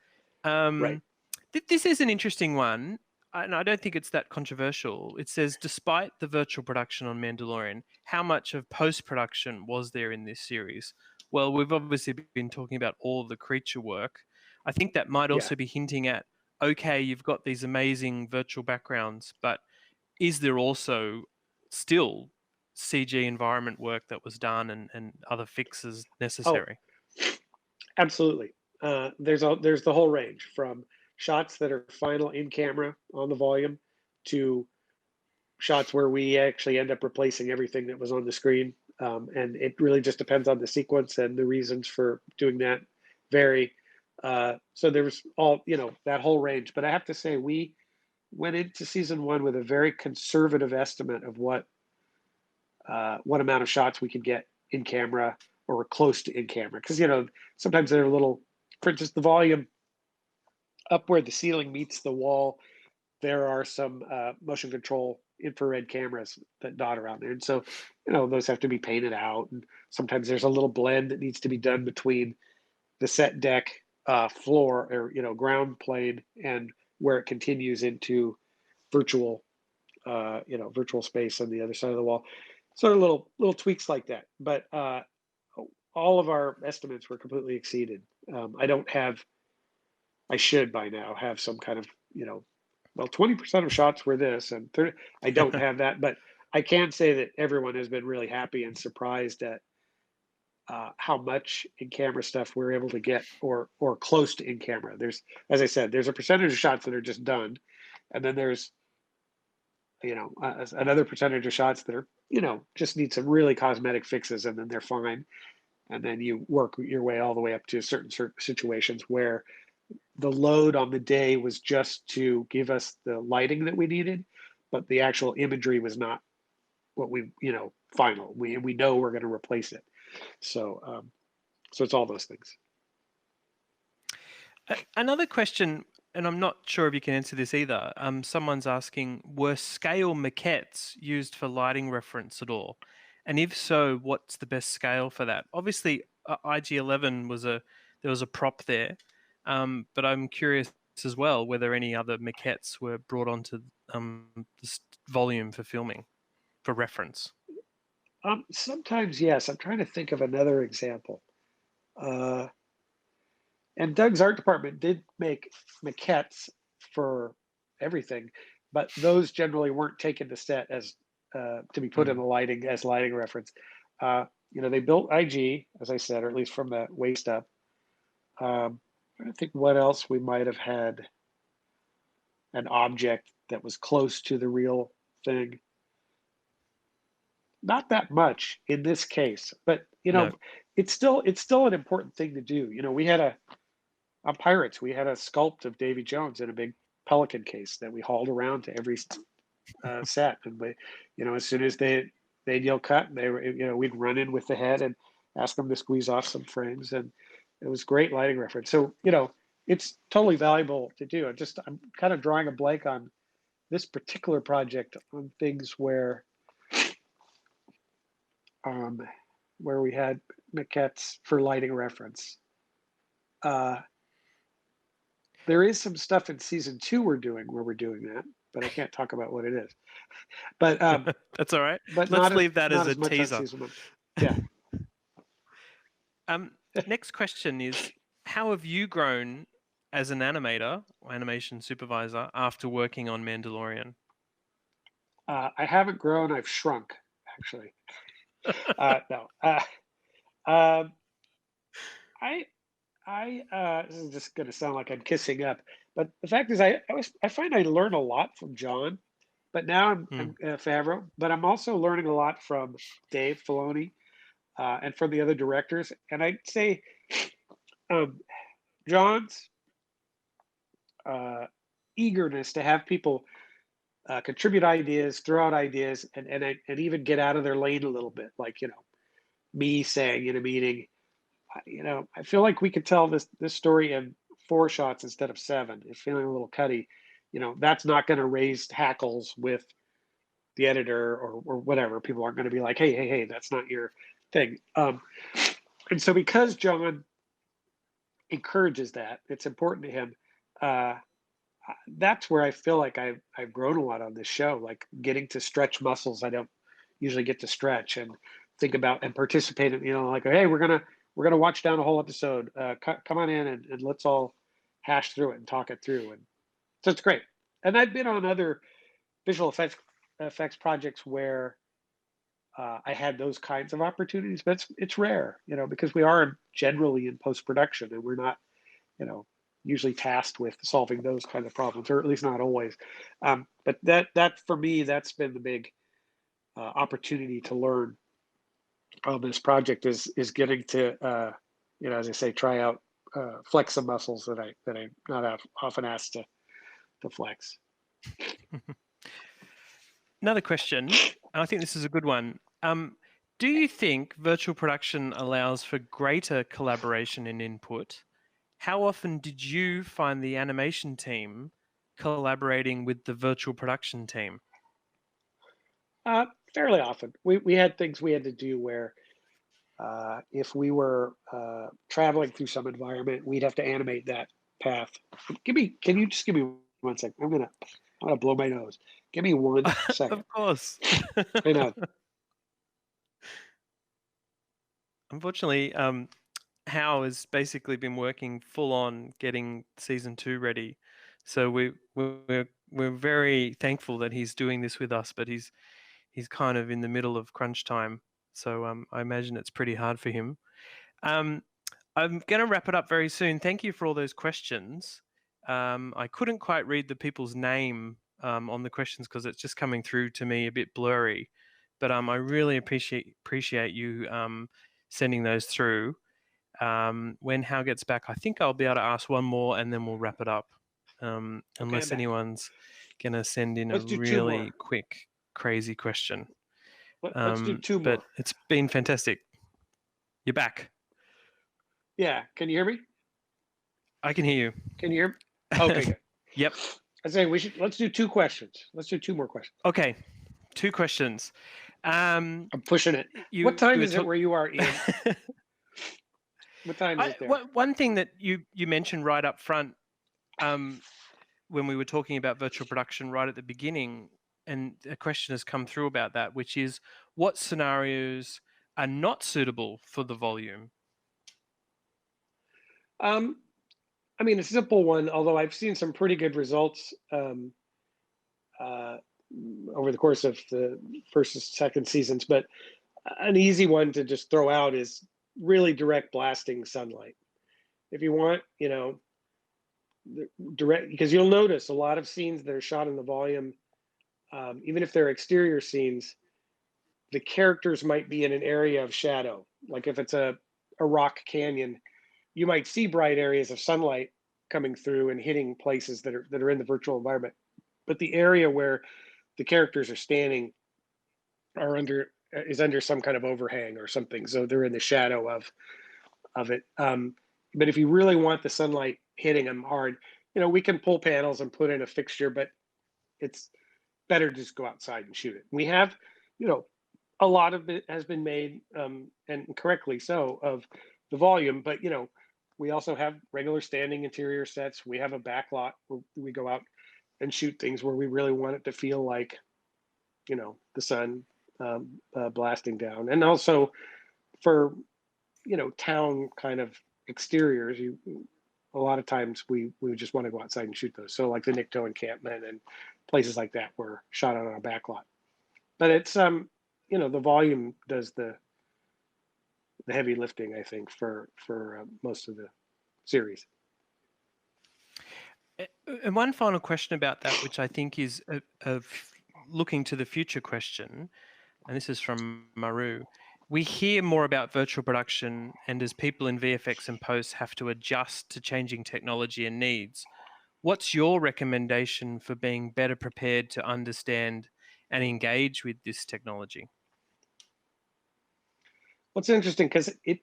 Speaker 3: right.
Speaker 1: This is an interesting one, and I don't think it's that controversial. It says, despite the virtual production on Mandalorian, how much of post-production was there in this series? Well, we've obviously been talking about all of the creature work. I think that might
Speaker 3: Yeah.
Speaker 1: also be hinting at, okay, you've got these amazing virtual backgrounds, but is there also still CG environment work that was done and other fixes
Speaker 3: Oh,
Speaker 1: necessary?
Speaker 3: absolutely. There's the whole range from shots that are final in camera on the volume to shots where we actually end up replacing everything that was on the screen. And it really just depends on the sequence, and the reasons for doing that vary. So there was that whole range. But I have to say, we went into season 1 with a very conservative estimate of what amount of shots we could get in camera or close to in camera. Because sometimes they're a little, for instance, the volume up where the ceiling meets the wall, there are some motion control infrared cameras that dot around there. And so, those have to be painted out. And sometimes there's a little blend that needs to be done between the set deck floor or, ground plane and where it continues into virtual, virtual space on the other side of the wall. So little tweaks like that. But all of our estimates were completely exceeded. I should by now have some kind of, 20% of shots were this and 30, I don't have that, but I can say that everyone has been really happy and surprised at how much in camera stuff we're able to get or close to in camera. As I said, there's a percentage of shots that are just done. And then there's, another percentage of shots that are, just need some really cosmetic fixes and then they're fine. And then you work your way all the way up to certain situations where the load on the day was just to give us the lighting that we needed, but the actual imagery was not what we, final. We know we're going to replace it. So, so it's all those things.
Speaker 1: Another question, and I'm not sure if you can answer this either. Someone's asking, were scale maquettes used for lighting reference at all? And if so, what's the best scale for that? Obviously, IG-11 there was a prop there, but I'm curious as well whether any other maquettes were brought onto this volume for filming, for reference.
Speaker 3: Sometimes, yes. I'm trying to think of another example. And Doug's art department did make maquettes for everything, but those generally weren't taken to set as to be put in the lighting as lighting reference. They built IG, as I said, or at least from the waist up. I think what else we might have had an object that was close to the real thing. Not that much in this case, but
Speaker 1: No.
Speaker 3: it's still an important thing to do. We had on Pirates, we had a sculpt of Davy Jones in a big Pelican case that we hauled around to every set, and we, as soon as they'd yell cut, they were, we'd run in with the head, and ask them to squeeze off some frames, and it was great lighting reference. So, it's totally valuable to do. I'm kind of drawing a blank on this particular project on things um, where we had maquettes for lighting reference. There is some stuff in season 2 we're doing where we're doing that, but I can't talk about what it is. But
Speaker 1: That's all right.
Speaker 3: but
Speaker 1: Let's
Speaker 3: not
Speaker 1: leave that
Speaker 3: not
Speaker 1: as a
Speaker 3: much on
Speaker 1: teaser.
Speaker 3: season 1. Yeah.
Speaker 1: Next question is, how have you grown as an animator or animation supervisor after working on Mandalorian?
Speaker 3: I haven't grown. I've shrunk, actually. No. I this is just going to sound like I'm kissing up, but the fact is, I find I learn a lot from John, but now I'm Favreau, but I'm also learning a lot from Dave Filoni and from the other directors. And I'd say John's eagerness to have people contribute ideas, throw out ideas, and even get out of their lane a little bit, like me saying in a meeting, I feel like we could tell this story in 4 shots instead of 7. It's feeling a little cutty. That's not going to raise hackles with the editor or whatever. People aren't going to be like, hey, that's not your thing. And so because John encourages that, it's important to him. That's where I feel like I've grown a lot on this show, like getting to stretch muscles I don't usually get to stretch, and think about and participate in, like, hey, we're gonna watch down a whole episode. Come on in and let's all hash through it and talk it through. And so it's great. And I've been on other visual effects projects where I had those kinds of opportunities, but it's rare, because we are generally in post production and we're not, usually tasked with solving those kind of problems, or at least not always. But that for me, that's been the big opportunity to learn on this project is getting to as I say, try out flex some muscles that I'm not often asked to flex.
Speaker 1: Another question, and I think this is a good one. Do you think virtual production allows for greater collaboration and input? How often did you find the animation team collaborating with the virtual production team?
Speaker 3: Fairly often. We had things we had to do where if we were traveling through some environment, we'd have to animate that path. Can you just give me 1 second? I'm gonna blow my nose. Give me 1 second.
Speaker 1: Of course.
Speaker 3: I know.
Speaker 1: Unfortunately, Hao has basically been working full on getting season 2 ready. So we're very thankful that he's doing this with us, but he's kind of in the middle of crunch time. So I imagine it's pretty hard for him. I'm going to wrap it up very soon. Thank you for all those questions. I couldn't quite read the people's name on the questions because it's just coming through to me a bit blurry. But I really appreciate you sending those through. When Hao gets back, I think I'll be able to ask one more and then we'll wrap it up. Unless anyone's going to send in a really quick, crazy question.
Speaker 3: Let's do 2 more.
Speaker 1: But it's been fantastic. You're back.
Speaker 3: Yeah. Can you hear me?
Speaker 1: I can hear you.
Speaker 3: Can you hear me? Okay, good.
Speaker 1: Yep.
Speaker 3: I say let's do 2 questions. Let's do 2 more questions.
Speaker 1: Okay. 2 questions.
Speaker 3: I'm pushing it. What time is it where you are, Ian? What time is it there?
Speaker 1: One thing that you mentioned right up front when we were talking about virtual production right at the beginning, and a question has come through about that, which is what scenarios are not suitable for the volume?
Speaker 3: I mean, a simple one, although I've seen some pretty good results over the course of the first and second seasons, but an easy one to just throw out is really direct blasting sunlight. If you want, direct, because you'll notice a lot of scenes that are shot in the volume, even if they're exterior scenes, the characters might be in an area of shadow. Like if it's a rock canyon, you might see bright areas of sunlight coming through and hitting places that are in the virtual environment. But the area where the characters are standing are under
Speaker 2: is under some kind of overhang or something, so they're in the shadow of it. But if you really want the sunlight hitting them hard, we can pull panels and put in a fixture, but it's better to just go outside and shoot it. We have, you know, a lot of it has been made, and correctly so, of the volume, but we also have regular standing interior sets. We have a back lot where we go out and shoot things where we really want it to feel like, the sun blasting down. And also for, town kind of exteriors, a lot of times we just want to go outside and shoot those. So like the Nikto encampment and places like that were shot on our back lot. But it's the volume does the heavy lifting, I think, for most of the series.
Speaker 1: And one final question about that, which I think is a looking to the future question, and this is from Maru. We hear more about virtual production, and as people in VFX and post have to adjust to changing technology and needs, what's your recommendation for being better prepared to understand and engage with this technology?
Speaker 2: What's interesting, because it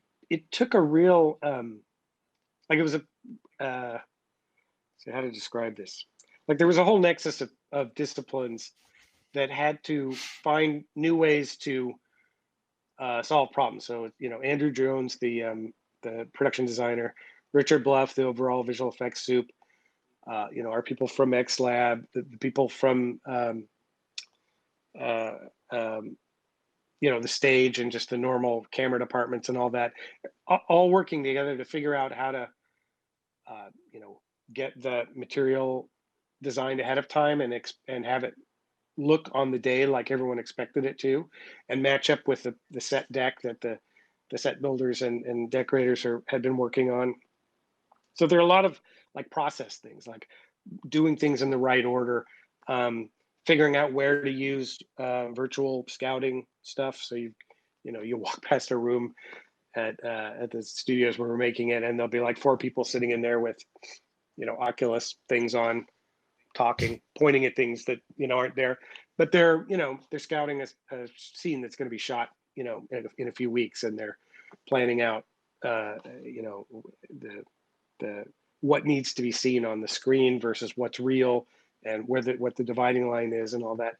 Speaker 2: took a real like it was a so how to describe this, like there was a whole nexus of disciplines that had to find new ways to solve problems. So Andrew Jones, the production designer, Richard Bluff, the overall visual effects soup, our people from XLab, the people from the stage and just the normal camera departments and all that, all working together to figure out how to get the material designed ahead of time and have it look on the day like everyone expected it to, and match up with the set deck that the set builders and decorators had been working on. So there are a lot of like process things, like doing things in the right order, figuring out where to use virtual scouting stuff. So you walk past a room at the studios where we're making it, and there'll be like 4 people sitting in there with Oculus things on, talking, pointing at things that aren't there, but they're scouting a scene that's going to be shot in a few weeks, and they're planning out the what needs to be seen on the screen versus what's real, and what the dividing line is and all that.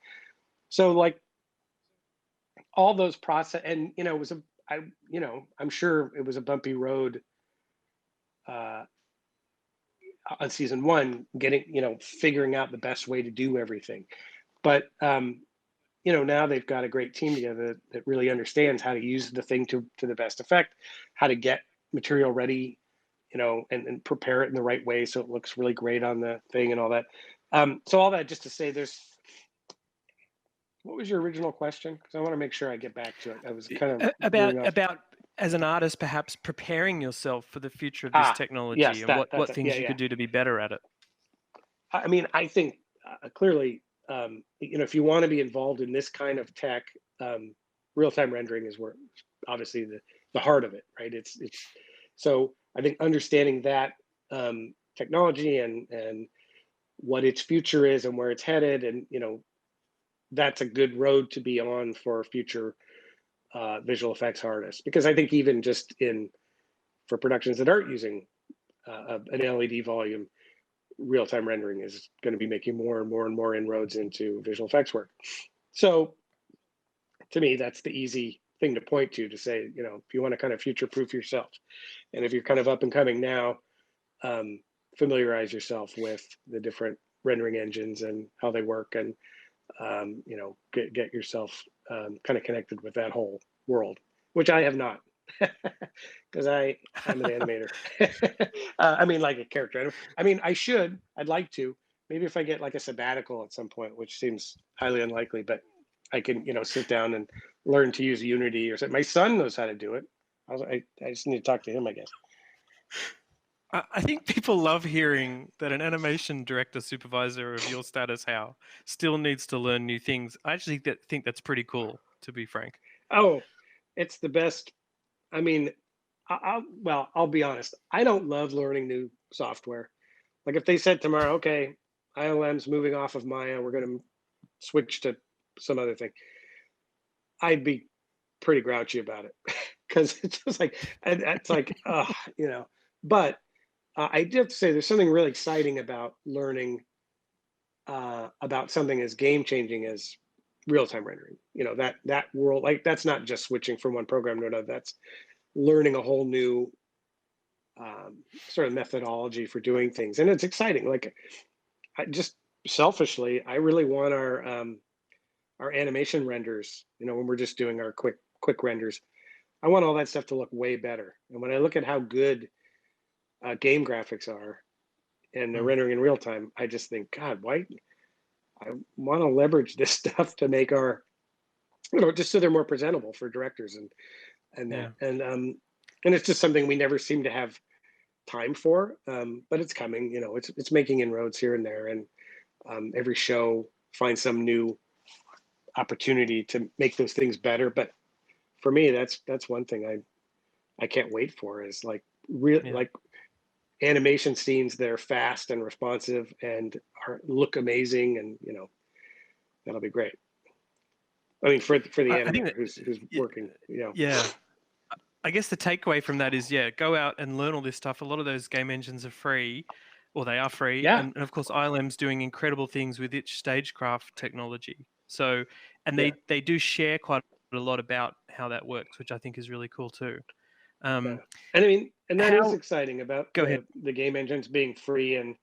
Speaker 2: So like all those process, and it was I'm sure it was a bumpy road on season 1, getting figuring out the best way to do everything. But now they've got a great team together that really understands how to use the thing to the best effect, how to get material ready, and prepare it in the right way so it looks really great on the thing and all that. So all that just to say, what was your original question? Because I want to make sure I get back to it. I was kind of
Speaker 1: about as an artist, perhaps preparing yourself for the future of this technology,
Speaker 2: yes,
Speaker 1: and what things you could do to be better at it.
Speaker 2: I mean, I think clearly, if you want to be involved in this kind of tech, real-time rendering is where obviously the heart of it, right? It's so I think understanding that technology and what its future is and where it's headed, and that's a good road to be on for future visual effects artists, because I think even just for productions that aren't using an LED volume, real-time rendering is going to be making more and more and more inroads into visual effects work. So to me, that's the easy thing to point to say, if you want to kind of future-proof yourself, and if you're kind of up and coming now, familiarize yourself with the different rendering engines and how they work, and get yourself kind of connected with that whole world, which I have not, because I'm an animator. I mean, like a character. I mean, I'd like to, maybe if I get like a sabbatical at some point, which seems highly unlikely, but I can, sit down and learn to use Unity or something. My son knows how to do it. I just need to talk to him, I guess.
Speaker 1: I think people love hearing that an animation director supervisor of your status, Hal, still needs to learn new things. I actually think that's pretty cool, to be frank.
Speaker 2: Oh, it's the best. I mean, I'll be honest. I don't love learning new software. Like if they said tomorrow, okay, ILM's moving off of Maya, we're going to switch to some other thing, I'd be pretty grouchy about it because it's just like, and it's like, you know. But I do have to say, there's something really exciting about learning about something as game changing as real time rendering. You know, that world, like that's not just switching from one program to another. That's learning a whole new sort of methodology for doing things, and it's exciting. Like, I just selfishly, I really want our animation renders. You know, when we're just doing our quick renders, I want all that stuff to look way better. And when I look at how good game graphics are and they're rendering in real time, I just think, God, why? I want to leverage this stuff to make our, you know, just so they're more presentable for directors and
Speaker 1: Yeah.
Speaker 2: that. And it's just something we never seem to have time for. But it's coming. You know, it's making inroads here and there, and every show finds some new opportunity to make those things better. But for me, that's one thing I can't wait for, is like real
Speaker 1: Yeah.
Speaker 2: like animation scenes that are fast and responsive and look amazing, and you know, that'll be great. I mean, for the
Speaker 1: I think
Speaker 2: animator
Speaker 1: that,
Speaker 2: who's
Speaker 1: y-
Speaker 2: working, you know.
Speaker 1: yeah. I guess the takeaway from that is, yeah, go out and learn all this stuff. A lot of those game engines are free, or they are free,
Speaker 2: Yeah,
Speaker 1: and of course, ILM's doing incredible things with its stagecraft technology. So, and
Speaker 2: yeah,
Speaker 1: they do share quite a lot about how that works, which I think is really cool too.
Speaker 2: yeah.
Speaker 1: Um,
Speaker 2: And I mean, and that is
Speaker 1: how?
Speaker 2: exciting about
Speaker 1: Go ahead.
Speaker 2: the game engines being free, and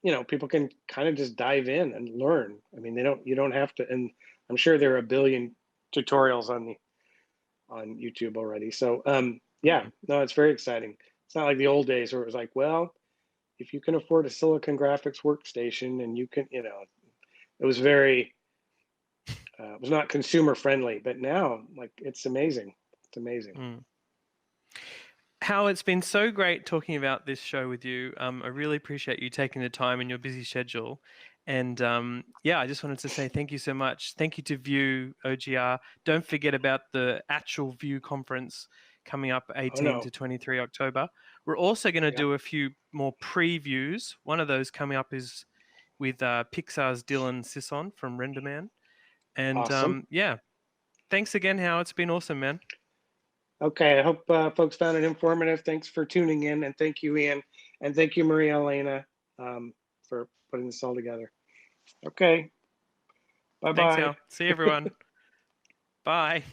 Speaker 2: you know, people can kind of just dive in and learn. I mean, you don't have to, and I'm sure there are a billion tutorials on YouTube already. So yeah, no, it's very exciting. It's not like the old days where it was like, well, if you can afford a Silicon Graphics workstation and you can, you know, it was very, it was not consumer friendly. But now, like, it's amazing. It's amazing.
Speaker 1: Mm. Hal, it's been so great talking about this show with you. I really appreciate you taking the time in your busy schedule. And yeah, I just wanted to say thank you so much. Thank you to View OGR. Don't forget about the actual View conference coming up
Speaker 2: Oh
Speaker 1: 18
Speaker 2: no,
Speaker 1: to 23 October. We're also going to
Speaker 2: yeah,
Speaker 1: do a few more previews. One of those coming up is with Pixar's Dylan Sisson from RenderMan. And
Speaker 2: awesome.
Speaker 1: yeah, thanks again, Hal. It's been awesome, man.
Speaker 2: Okay, I hope folks found it informative. Thanks for tuning in, and thank you, Ian, and thank you, Maria Elena, for putting this all together. Okay, bye
Speaker 1: Thanks,
Speaker 2: bye.
Speaker 1: Hal. See you, everyone. Bye.